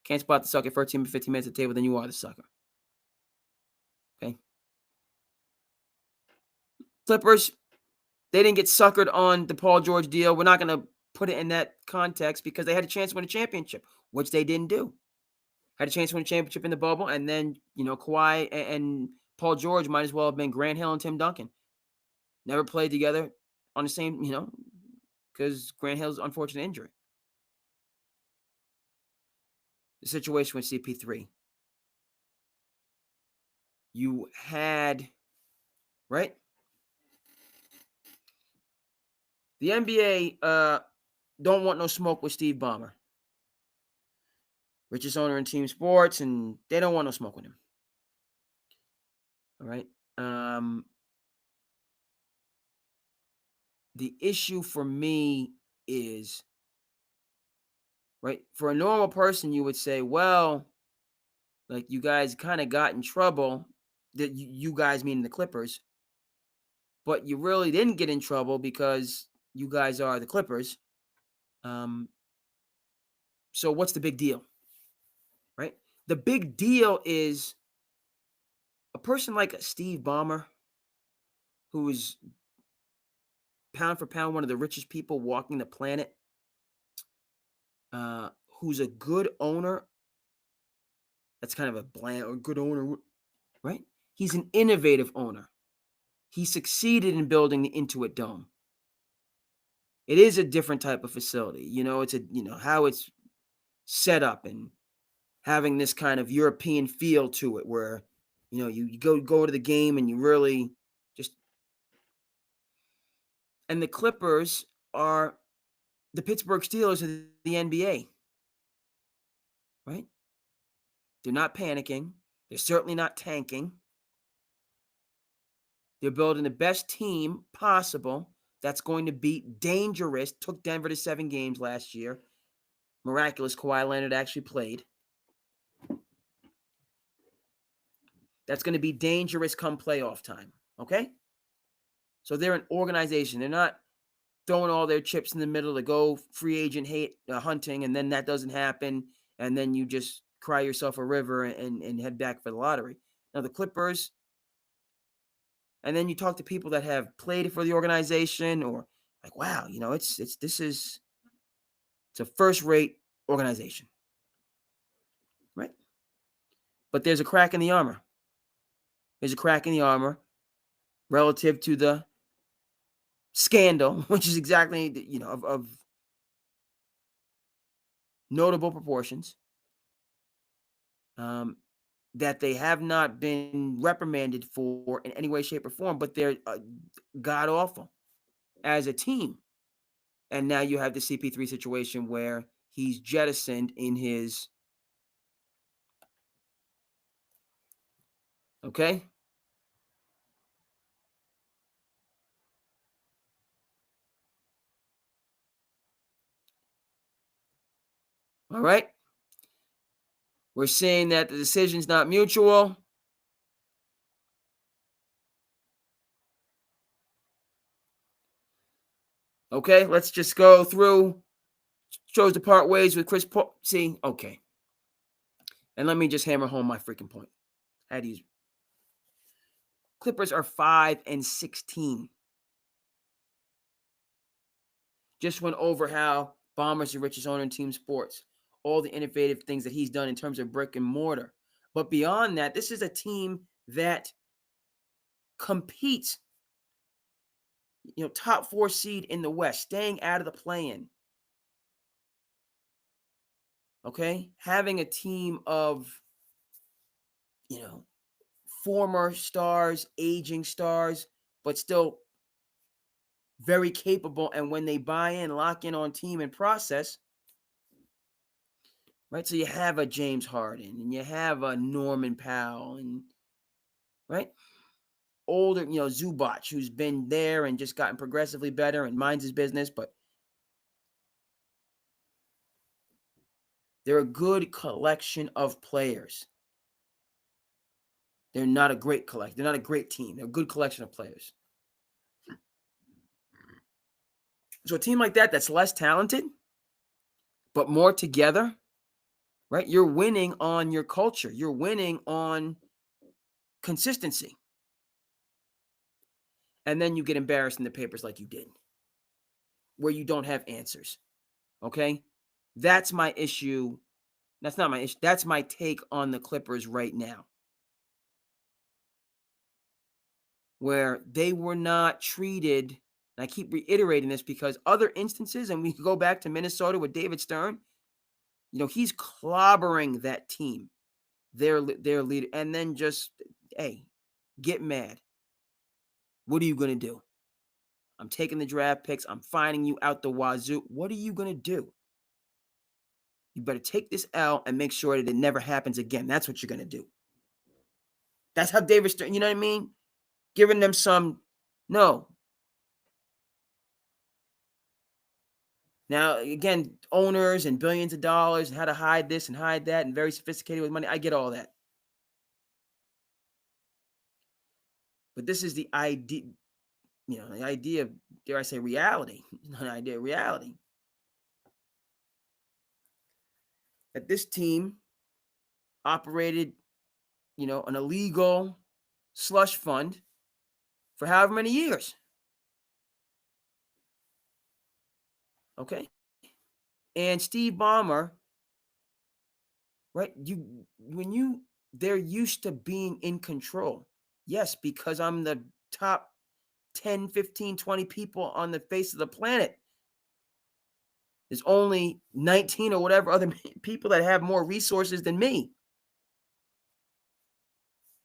Can't spot the sucker 15 minutes at the table, then you are the sucker. Okay? Clippers, they didn't get suckered on the Paul George deal. We're not going to put it in that context because they had a chance to win a championship, which they didn't do. had a chance to win a championship in the bubble, and then, Kawhi and Paul George might as well have been Grant Hill and Tim Duncan. Never played together on the same, because Grant Hill's unfortunate injury. The situation with CP3. You had, right? The NBA don't want no smoke with Steve Ballmer. Richest owner in team sports, and they don't want no smoke with him. All right. The issue for me is, right, for a normal person, you would say, well, like, you guys kind of got in trouble, that you guys meaning the Clippers, but you really didn't get in trouble because you guys are the Clippers. So what's the big deal, right? The big deal is a person like Steve Ballmer, who is pound for pound one of the richest people walking the planet, who's a good owner. That's kind of a bland or good owner, right? He's an innovative owner. He succeeded in building the Intuit Dome. It is a different type of facility. It's how it's set up and having this kind of European feel to it, where, you go to the game and you really just. And the Clippers are the Pittsburgh Steelers of the NBA, right? They're not panicking. They're certainly not tanking. They're building the best team possible that's going to be dangerous. Took Denver to 7 games last year. Miraculous Kawhi Leonard actually played. That's going to be dangerous come playoff time, okay? So they're an organization. They're not throwing all their chips in the middle to go free agent hunting, and then that doesn't happen, and then you just cry yourself a river and head back for the lottery. Now, the Clippers, and then you talk to people that have played for the organization, or like, wow, it's a first-rate organization, right? But there's a crack in the armor. There's a crack in the armor relative to the scandal, which is exactly, of notable proportions, that they have not been reprimanded for in any way, shape, or form, but they're god-awful as a team. And now you have the CP3 situation where he's jettisoned in his, okay? All right? We're seeing that the decision's not mutual. Okay, let's just go through. Chose to part ways with Chris Paul. See, okay. And let me just hammer home my freaking point. Clippers are 5-16. Just went over how Ballmer's the richest owner in team sports. All the innovative things that he's done in terms of brick and mortar. But beyond that, this is a team that competes, top 4 seed in the West, staying out of the play-in. Okay? Having a team of, former stars, aging stars, but still very capable. And when they buy in, lock in on team and process, right? So you have a James Harden and you have a Norman Powell and, right? Older, Zubac, who's been there and just gotten progressively better and minds his business, but they're a good collection of players. They're not a great collection. They're not a great team. They're a good collection of players. So a team like that's less talented, but more together, right? You're winning on your culture. You're winning on consistency. And then you get embarrassed in the papers like you did, where you don't have answers, okay? That's my issue. That's not my issue. That's my take on the Clippers right now, where they were not treated. And I keep reiterating this because other instances, and we go back to Minnesota with David Stern, he's clobbering that team, their leader, and then just, hey, get mad. What are you going to do? I'm taking the draft picks. I'm finding you out the wazoo. What are you going to do? You better take this L and make sure that it never happens again. That's what you're going to do. That's how David Stern, you know what I mean? Giving them some, no. Now, again, owners and billions of dollars and how to hide this and hide that and very sophisticated with money. I get all that. But this is the idea, the idea of, dare I say, reality. An idea of reality. That this team operated, an illegal slush fund for however many years. Okay. And Steve Ballmer, right? They're used to being in control. Yes, because I'm the top 10, 15, 20 people on the face of the planet. There's only 19 or whatever other people that have more resources than me.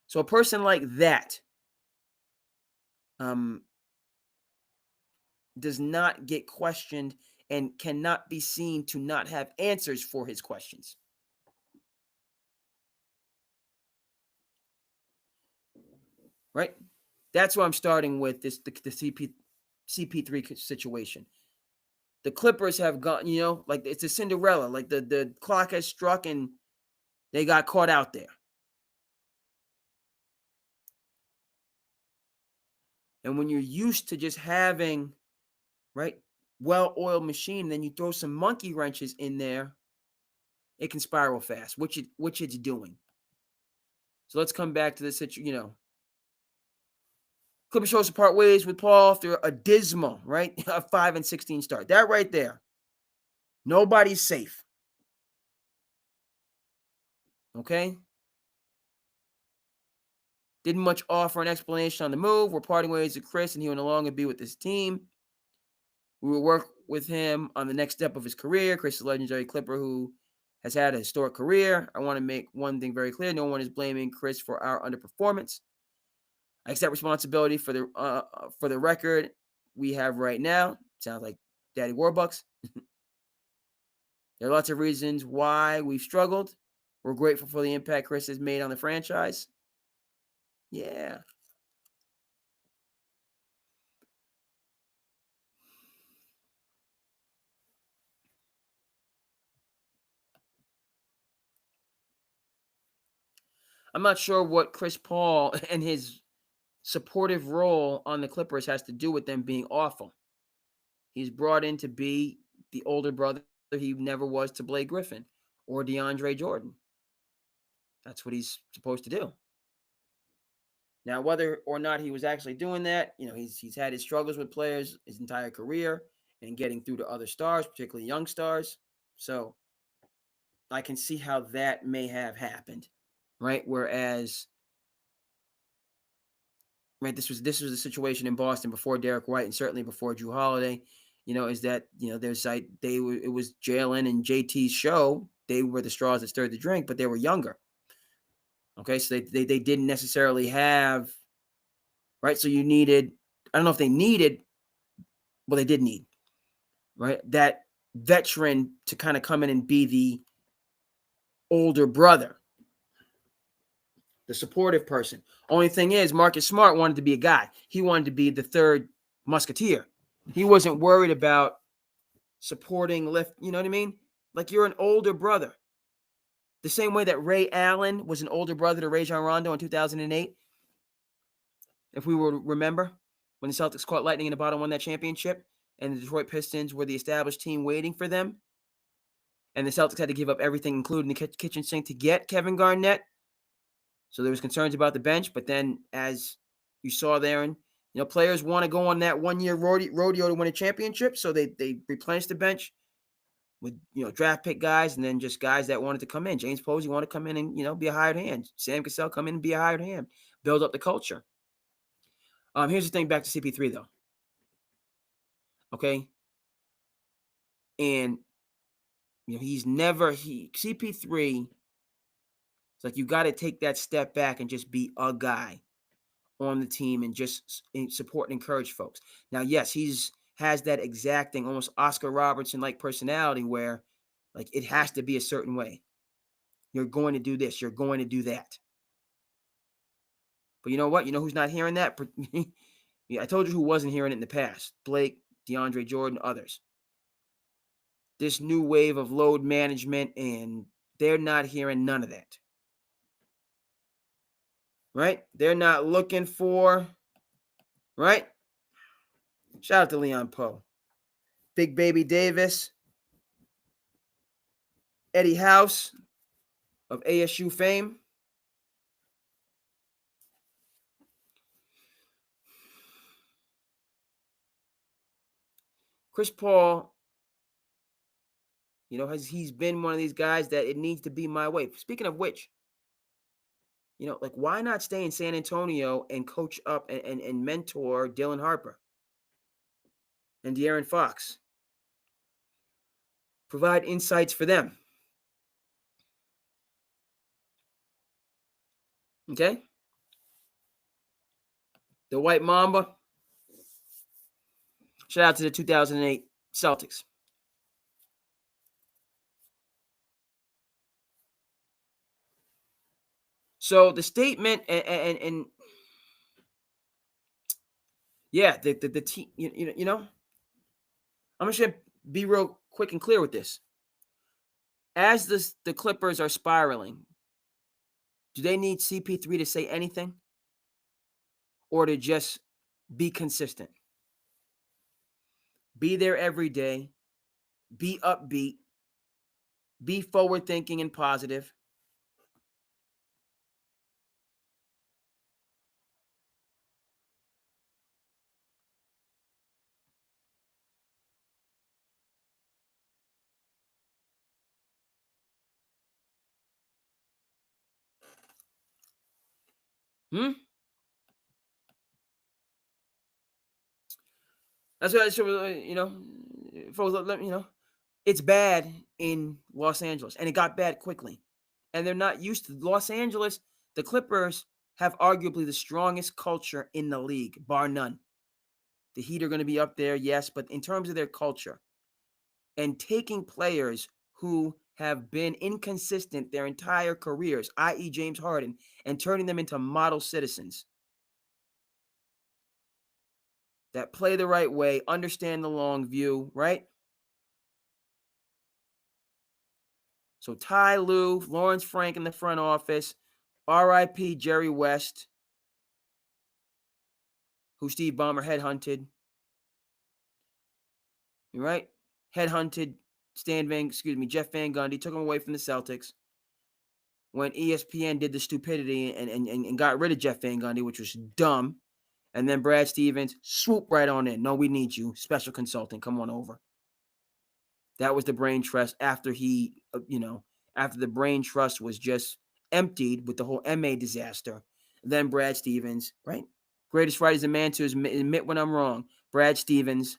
So a person like that does not get questioned and cannot be seen to not have answers for his questions. Right? That's why I'm starting with the CP3 situation. The Clippers have gone, like it's a Cinderella, like the clock has struck and they got caught out there. And when you're used to just having, right, well-oiled machine, then you throw some monkey wrenches in there, it can spiral fast, which it's doing. So let's come back to this situation, Clippers chose to part ways with Paul after a dismal, right, a 5-16 start. That right there. Nobody's safe. Okay? Didn't much offer an explanation on the move. We're parting ways with Chris, and he will no longer be with this team. We will work with him on the next step of his career. Chris is a legendary Clipper who has had a historic career. I want to make one thing very clear. No one is blaming Chris for our underperformance. I accept responsibility for the record we have right now. Sounds like Daddy Warbucks. There are lots of reasons why we've struggled. We're grateful for the impact Chris has made on the franchise. Yeah. I'm not sure what Chris Paul and his supportive role on the Clippers has to do with them being awful. He's brought in to be the older brother he never was to Blake Griffin or DeAndre Jordan. That's what he's supposed to do. Now, whether or not he was actually doing that, he's had his struggles with players his entire career and getting through to other stars, particularly young stars. So I can see how that may have happened, right? Whereas, right, this was a situation in Boston before Derek White and certainly before Jrue Holiday. Is that it was Jalen and JT's show. They were the straws that stirred the drink, but they were younger. Okay, so they didn't necessarily have, right? So you needed, I don't know if they needed, well, they did need, right, that veteran to kind of come in and be the older brother, the supportive person. Only thing is, Marcus Smart wanted to be a guy. He wanted to be the third musketeer. He wasn't worried about supporting lift. You know what I mean? Like, you're an older brother. The same way that Ray Allen was an older brother to Rajon Rondo in 2008. If we will remember, when the Celtics caught lightning in the bottom, won that championship, and the Detroit Pistons were the established team waiting for them, and the Celtics had to give up everything, including the kitchen sink, to get Kevin Garnett. So there was concerns about the bench, but then, as you saw there, and players want to go on that one-year rodeo to win a championship, so they replenished the bench. with, draft pick guys and then just guys that wanted to come in. James Posey wanted to come in and, be a hired hand. Sam Cassell come in and be a hired hand, build up the culture. Here's the thing back to CP3 though. Okay. And, CP3, it's like you got to take that step back and just be a guy on the team and just support and encourage folks. Now, yes, has that exacting, almost Oscar Robertson-like personality where, like, it has to be a certain way. You're going to do this. You're going to do that. But you know what? You know who's not hearing that? I told you who wasn't hearing it in the past. Blake, DeAndre Jordan, others. This new wave of load management, and they're not hearing none of that. Right? They're not looking for, right? Shout out to Leon Poe. Big Baby Davis. Eddie House of ASU fame. Chris Paul, he's been one of these guys that it needs to be my way. Speaking of which, why not stay in San Antonio and coach up and mentor Dylan Harper and De'Aaron Fox? Provide insights for them. Okay? The White Mamba. Shout out to the 2008 Celtics. So the statement and yeah, the team, I'm just gonna be real quick and clear with this. As the Clippers are spiraling, do they need CP3 to say anything, or to just be consistent? Be there every day. Be upbeat. Be forward thinking and positive. That's what I should, folks, let me know. It's bad in Los Angeles, and it got bad quickly. And they're not used to Los Angeles. The Clippers have arguably the strongest culture in the league, bar none. The Heat are going to be up there, yes, but in terms of their culture and taking players who have been inconsistent their entire careers, i.e. James Harden, and turning them into model citizens that play the right way, understand the long view, right? So Ty Lue, Lawrence Frank in the front office, R.I.P. Jerry West, who Steve Ballmer headhunted. Right? Headhunted Jeff Van Gundy, took him away from the Celtics. When ESPN did the stupidity and got rid of Jeff Van Gundy, which was dumb. And then Brad Stevens swooped right on in. No, we need you. Special consultant, come on over. That was the brain trust after after the brain trust was just emptied with the whole MA disaster. Then Brad Stevens, right? Greatest writers in man to admit when I'm wrong. Brad Stevens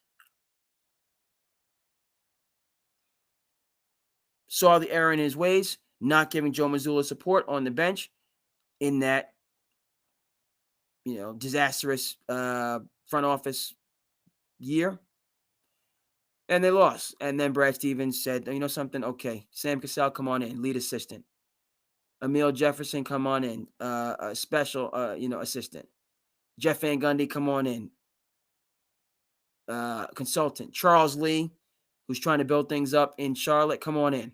saw the error in his ways, not giving Joe Mazzulla support on the bench in that, disastrous front office year. And they lost. And then Brad Stevens said, you know something? Okay, Sam Cassell, come on in, lead assistant. Emil Jefferson, come on in, a special, assistant. Jeff Van Gundy, come on in, consultant. Charles Lee, who's trying to build things up in Charlotte, come on in.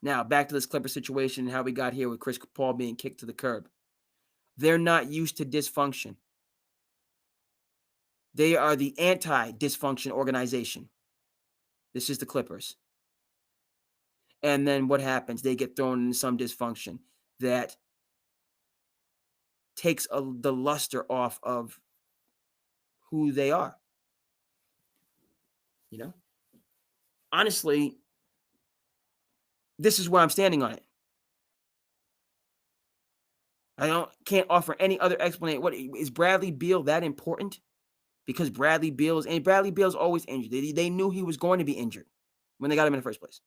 Now, back to this Clipper situation and how we got here with Chris Paul being kicked to the curb. They're not used to dysfunction. They are the anti-dysfunction organization. This is the Clippers. And then what happens? They get thrown into some dysfunction that takes the luster off of who they are. honestly, this is where I'm standing on it. I can't offer any other explanation. What is Bradley Beal that important? Because Bradley Beal's always injured. They knew he was going to be injured when they got him in the first place.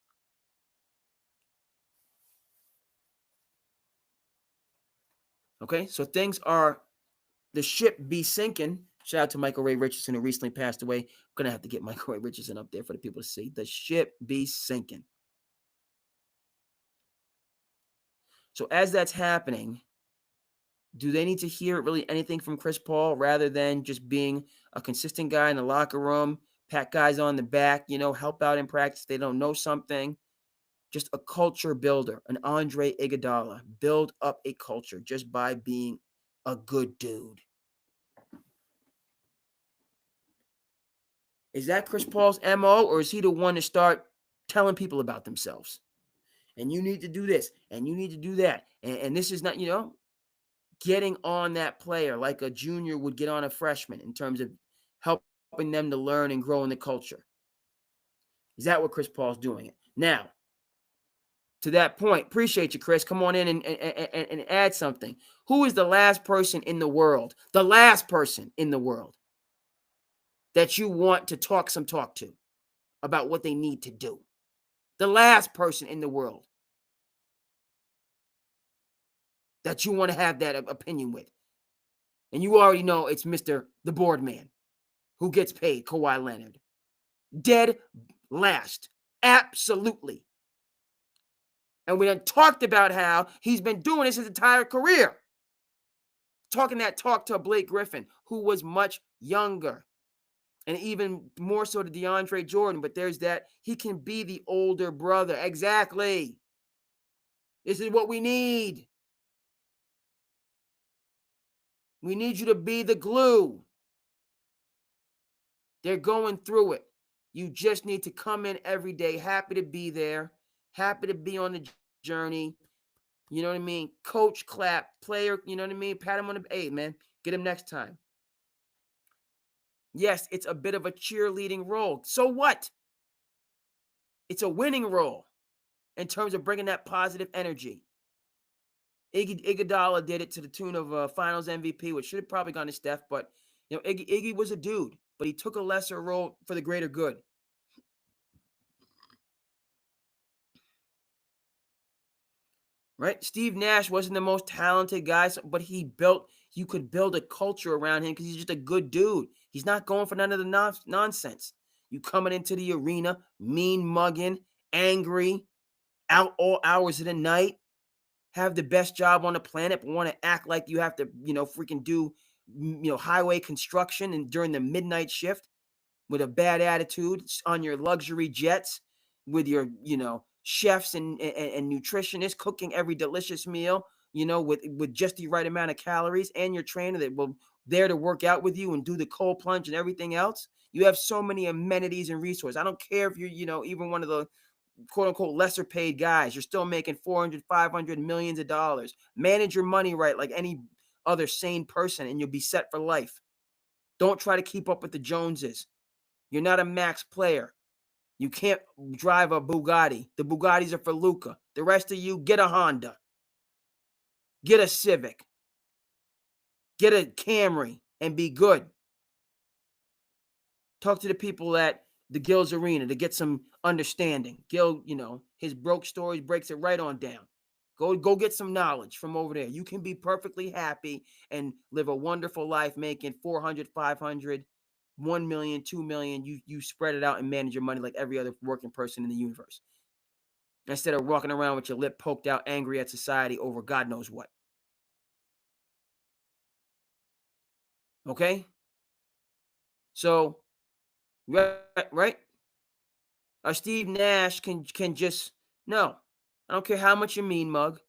Okay, so the ship be sinking. Shout out to Michael Ray Richardson, who recently passed away. I'm going to have to get Michael Ray Richardson up there for the people to see. The ship be sinking. So as that's happening, do they need to hear really anything from Chris Paul rather than just being a consistent guy in the locker room, pat guys on the back, help out in practice if they don't know something? Just a culture builder, an Andre Iguodala. Build up a culture just by being a good dude. Is that Chris Paul's MO, or is he the one to start telling people about themselves? And you need to do this, and you need to do that. And this is not, getting on that player like a junior would get on a freshman in terms of helping them to learn and grow in the culture. Is that what Chris Paul's doing it? Now, to that point, appreciate you, Chris. Come on in and add something. Who is the last person in the world that you want to talk to about what they need to do? The last person in the world that you want to have that opinion with. And you already know it's Mr. the board man who gets paid, Kawhi Leonard. Dead last. Absolutely. And we done talked about how he's been doing this his entire career. Talking that talk to Blake Griffin, who was much younger. And even more so to DeAndre Jordan. But there's that. He can be the older brother. Exactly. This is what we need. We need you to be the glue. They're going through it. You just need to come in every day, happy to be there, happy to be on the journey. You know what I mean? Coach, clap, player, you know what I mean? Pat him on the, hey, man, get him next time. Yes, it's a bit of a cheerleading role. So what? It's a winning role in terms of bringing that positive energy. Iguodala did it to the tune of Finals MVP, which should have probably gone to Steph, but Iggy was a dude, but he took a lesser role for the greater good. Right? Steve Nash wasn't the most talented guy, but you could build a culture around him because he's just a good dude. He's not going for none of the nonsense. You coming into the arena, mean mugging, angry, out all hours of the night, have the best job on the planet, but want to act like you have to, freaking do, highway construction and during the midnight shift with a bad attitude on your luxury jets with your, chefs and nutritionists cooking every delicious meal, with just the right amount of calories, and your trainer that will there to work out with you and do the cold plunge and everything else. You have so many amenities and resources. I don't care if you're, even one of the quote unquote lesser paid guys, you're still making 400, 500 millions of dollars. Manage your money right like any other sane person and you'll be set for life. Don't try to keep up with the Joneses. You're not a max player. You can't drive a Bugatti. The Bugattis are for Luca. The rest of you, get a Honda. Get a Civic. Get a Camry and be good. Talk to the people at the Gil's Arena to get some understanding. Gil, his broke stories breaks it right on down. Go get some knowledge from over there. You can be perfectly happy and live a wonderful life making 400, 500, 1 million, 2 million. You spread it out and manage your money like every other working person in the universe. Instead of walking around with your lip poked out, angry at society over God knows what. Okay? So, right? Steve Nash can just, no. I don't care how much you mean mug.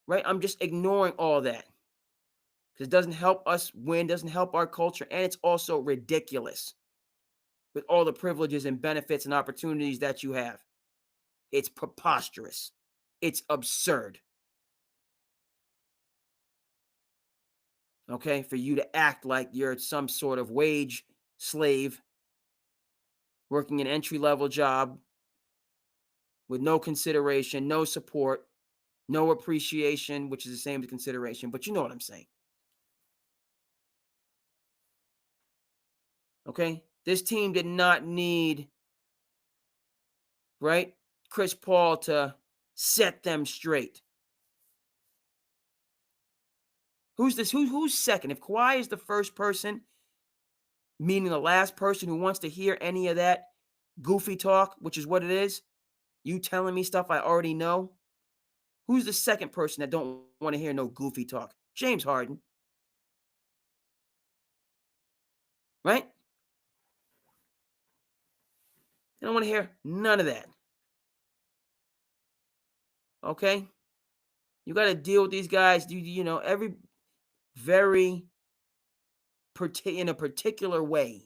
Right? I'm just ignoring all that. Because it doesn't help us win, doesn't help our culture, and it's also ridiculous with all the privileges and benefits and opportunities that you have. It's preposterous. It's absurd. Okay? For you to act like you're some sort of wage slave working an entry-level job with no consideration, no support, no appreciation, which is the same as consideration, but you know what I'm saying. Okay? This team did not need, right, Chris Paul to set them straight. Who's this? Who's second? If Kawhi is the first person, meaning the last person who wants to hear any of that goofy talk, which is what it is, you telling me stuff I already know, who's the second person that don't want to hear no goofy talk? James Harden. Right? I don't want to hear none of that. Okay? You got to deal with these guys, you know, every very in a particular way.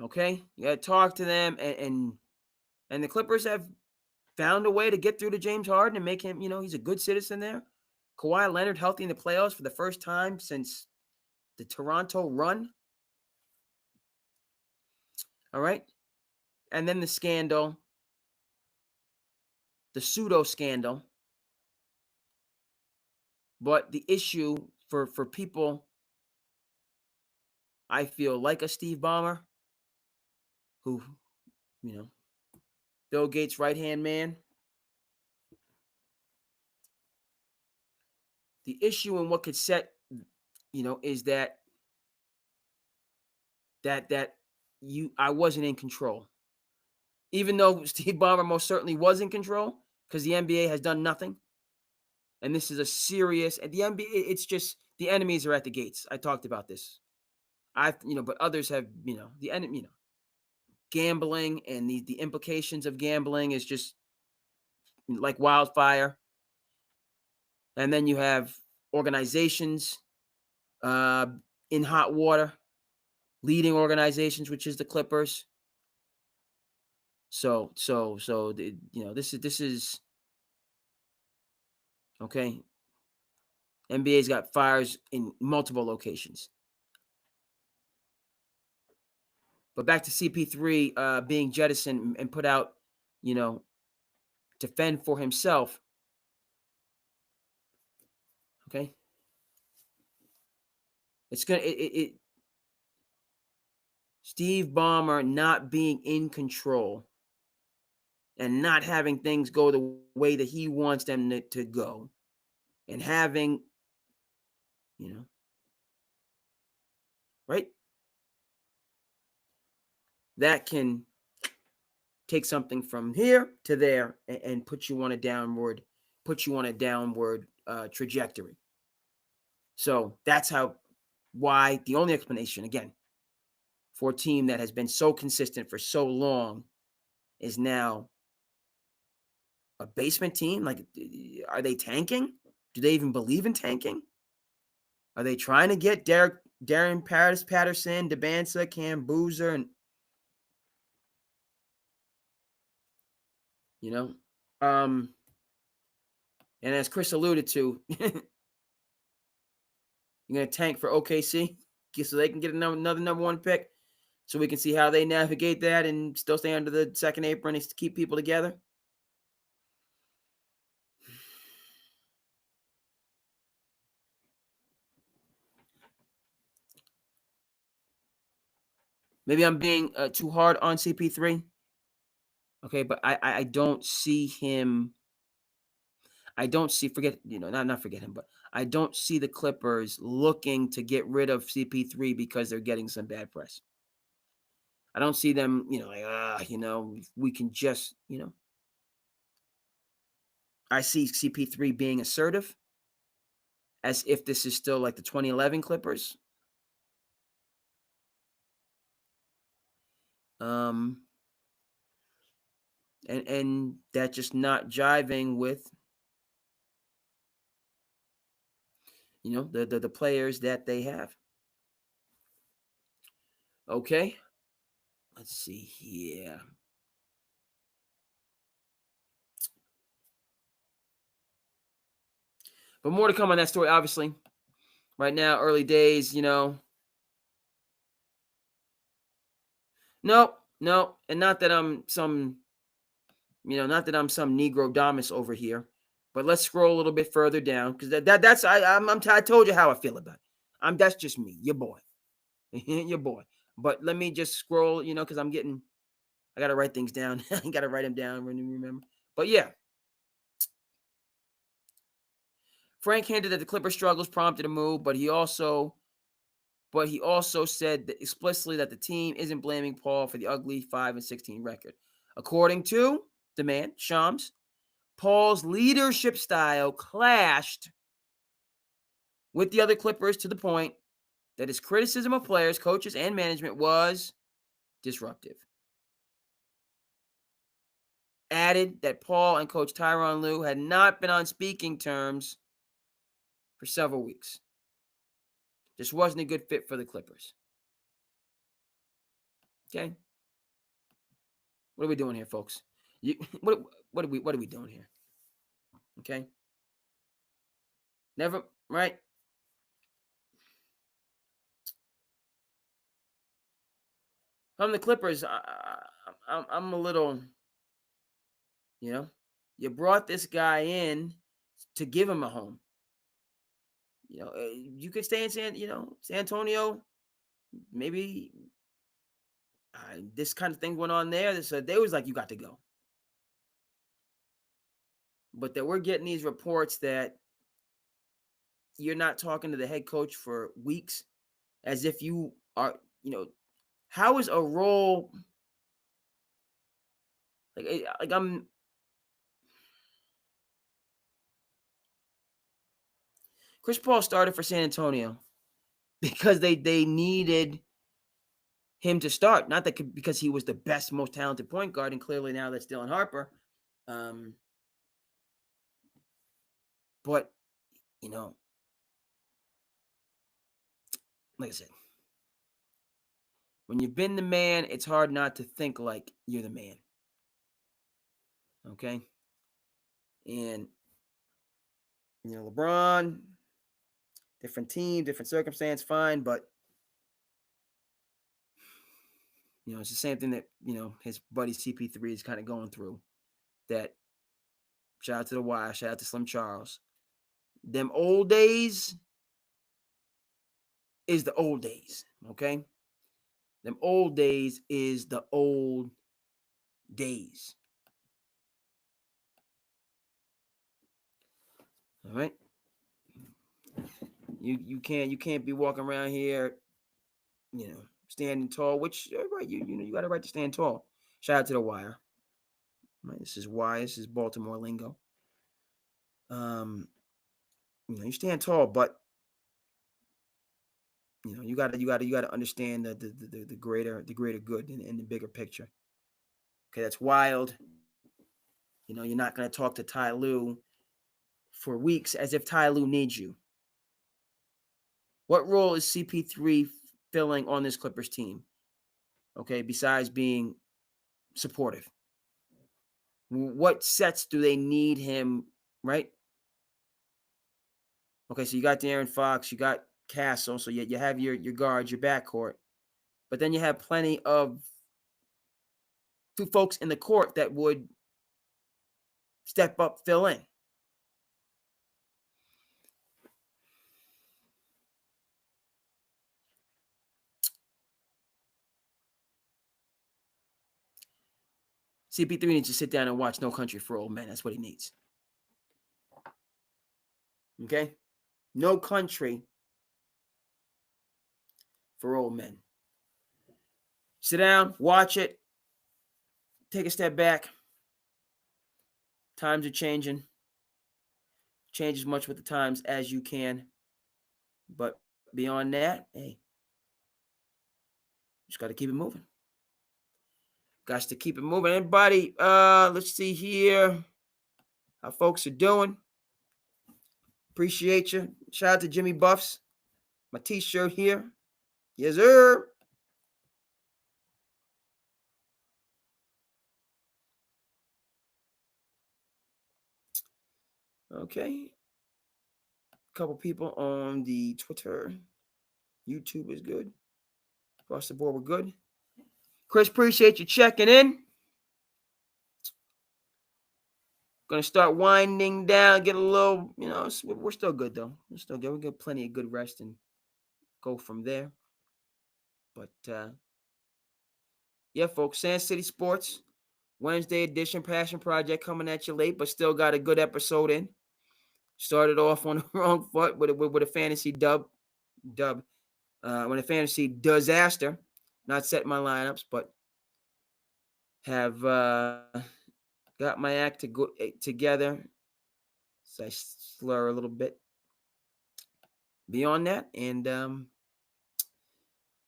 Okay? You got to talk to them, and the Clippers have found a way to get through to James Harden and make him, you know, he's a good citizen there. Kawhi Leonard healthy in the playoffs for the first time since the Toronto run. All right? And then the scandal, the pseudo scandal. But the issue for people, I feel, like a Steve Ballmer, who, you know, Bill Gates' right-hand man. The issue and what could set, you know, is that I wasn't in control. Even though Steve Ballmer most certainly was in control, because the NBA has done nothing. And this is a serious, and the NBA, it's just, the enemies are at the gates. I talked about this. But others have, the enemy, gambling and the implications of gambling is just like wildfire. And then you have organizations in hot water, leading organizations, which is the Clippers. So this is okay. NBA's got fires in multiple locations. But back to CP3 being jettisoned and put out, to fend for himself. Okay. It's going to, Steve Ballmer not being in control and not having things go the way that he wants them to go, and having, right? That can take something from here to there and put you on a downward trajectory. So that's why the only explanation, again, for a team that has been so consistent for so long is now a basement team. Like, are they tanking? Do they even believe in tanking? Are they trying to get Darren Patterson, Debansa, Cam Boozer, and and as Chris alluded to, you're going to tank for OKC so they can get another number one pick, so we can see how they navigate that and still stay under the second apron and keep people together. Maybe I'm being too hard on CP3. Okay, but I don't see him. I don't see, not forget him, but I don't see the Clippers looking to get rid of CP3 because they're getting some bad press. I don't see them, we can just, I see CP3 being assertive, as if this is still like the 2011 Clippers. And that's just not jiving with, the players that they have. Okay. Let's see here. But more to come on that story, obviously. Right now, early days, Nope. No, and not that I'm some, not that I'm some Negro Damas over here, but let's scroll a little bit further down because that's I told you how I feel about it. That's just me, your boy, your boy. But let me just scroll, because I got to write things down. I got to write them down when you remember. But yeah, Frank hinted that the Clippers' struggles prompted a move, but he also said that explicitly that the team isn't blaming Paul for the ugly 5-16 record. According to the man, Shams, Paul's leadership style clashed with the other Clippers to the point that his criticism of players, coaches, and management was disruptive. Added that Paul and Coach Tyronn Lue had not been on speaking terms for several weeks. This wasn't a good fit for the Clippers. Okay? What are we doing here, folks? What are we doing here? Okay? Never, right? From the Clippers, I'm a little, you brought this guy in to give him a home. You could stay in San Antonio. Maybe this kind of thing went on there. So they was like, you got to go. But that we're getting these reports that you're not talking to the head coach for weeks, as if you are, how is a role like Chris Paul started for San Antonio because they needed him to start, not that because he was the best, most talented point guard, and clearly now that's Dylan Harper. But like I said, when you've been the man, it's hard not to think like you're the man. Okay? And, LeBron, different team, different circumstance, fine. But, it's the same thing that, his buddy CP3 is kind of going through. That, shout out to the Y, shout out to Slim Charles. Them old days is the old days, okay? Them old days is the old days. All right? You can't be walking around here, standing tall, which right, you got a right to stand tall. Shout out to the Wire. Right, this is why this is Baltimore lingo. You stand tall, but you got to understand the greater good in the bigger picture. Okay, that's wild. You're not going to talk to Ty Lue for weeks as if Ty Lue needs you. What role is CP3 filling on this Clippers team? Okay, besides being supportive. What sets do they need him, right? Okay, so you got De'Aaron Fox, you got Castle, so you have your guards, your backcourt. But then you have plenty of folks in the court that would step up, fill in. CP3 needs to sit down and watch No Country for Old Men. That's what he needs. Okay? No Country for Old Men. Sit down, watch it, take a step back. Times are changing. Change as much with the times as you can. But beyond that, hey, just got to keep it moving. Got to keep it moving. Everybody, let's see here how folks are doing. Appreciate you. Shout out to Jimmy Buffs. My t-shirt here. Yes, sir. Okay. A couple people on the Twitter. YouTube is good. Across the board, we're good. Chris, appreciate you checking in. Gonna start winding down, get a little, we're still good though. We're still good. We get plenty of good rest and go from there. But yeah, folks, Sand City Sports, Wednesday edition, Passion Project coming at you late, but still got a good episode in. Started off on the wrong foot with a fantasy when a fantasy disaster. Not setting my lineups, but have got my act together. So I slur a little bit beyond that, and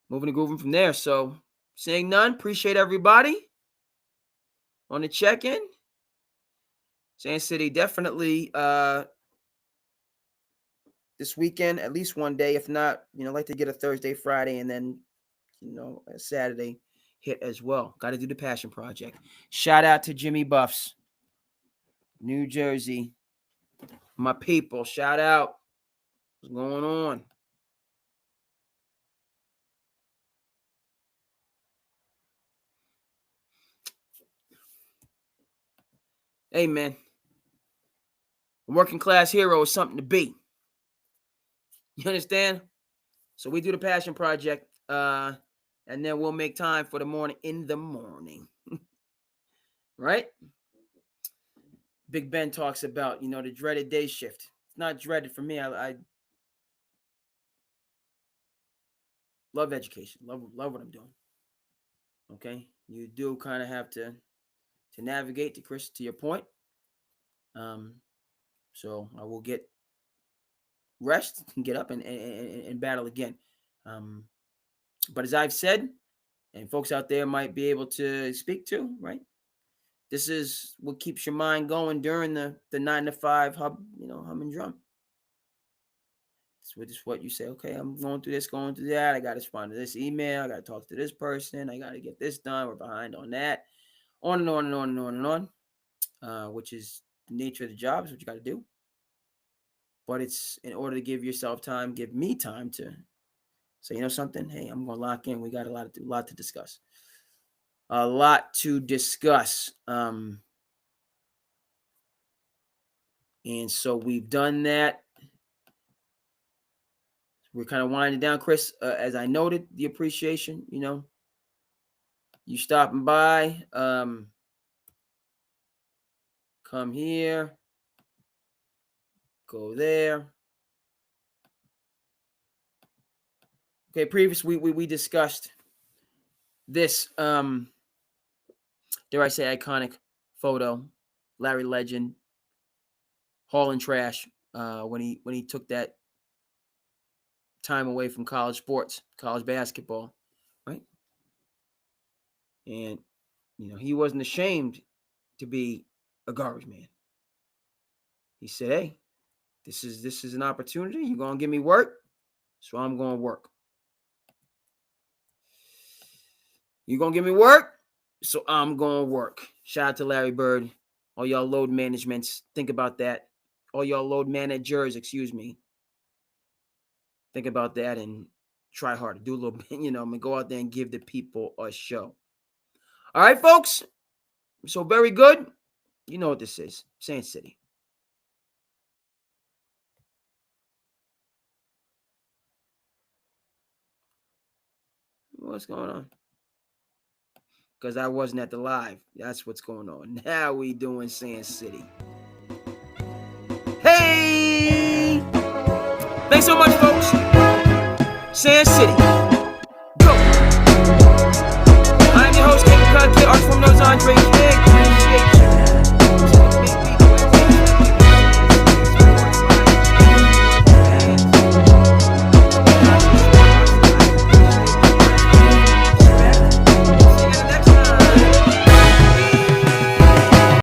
moving and grooving from there. So saying none, appreciate everybody on the check-in. Sand City definitely this weekend, at least one day. If not, like to get a Thursday, Friday, and then a Saturday hit as well. Got to do the Passion Project. Shout out to Jimmy Buffs, New Jersey. My people, shout out. What's going on? Hey, man. A working class hero is something to be. You understand? So we do the Passion Project, and then we'll make time for the morning in the morning. Right? Big Ben talks about, the dreaded day shift. It's not dreaded for me. I love education. Love what I'm doing. Okay? You do kind of have to navigate, to Chris, to your point. So I will get rest and get up and battle again. But as I've said, and folks out there might be able to speak to, right? This is what keeps your mind going during the 9 to 5 hum and drum. It's what you say, okay, I'm going through this, going through that. I got to respond to this email. I got to talk to this person. I got to get this done. We're behind on that. On and on and on and on and on, which is the nature of the job. Is what you got to do. But it's in order to give yourself time, give me time to say, something. Hey, I'm going to lock in. We got a lot to discuss. A lot to discuss. And so we've done that. We're kind of winding down, Chris. As I noted, the appreciation, you stopping by, come here, go there. Okay, previously we discussed this, dare I say, iconic photo, Larry Legend hauling trash when he took that time away from college sports, college basketball, right? And he wasn't ashamed to be a garbage man. He said, hey, this is an opportunity. You're gonna give me work, so I'm gonna work. You're gonna give me work, so I'm gonna work. Shout out to Larry Bird. All y'all load managements, think about that. All y'all load managers, excuse me. Think about that and try harder. Do a little bit, and go out there and give the people a show. All right, folks. So very good. You know what this is. Sand City. What's going on? Because I wasn't at the live. That's what's going on. Now we doing Sand City. Hey! Thanks so much, folks. Sand City. Go! I'm your host, King Conte, art from Nos Andre.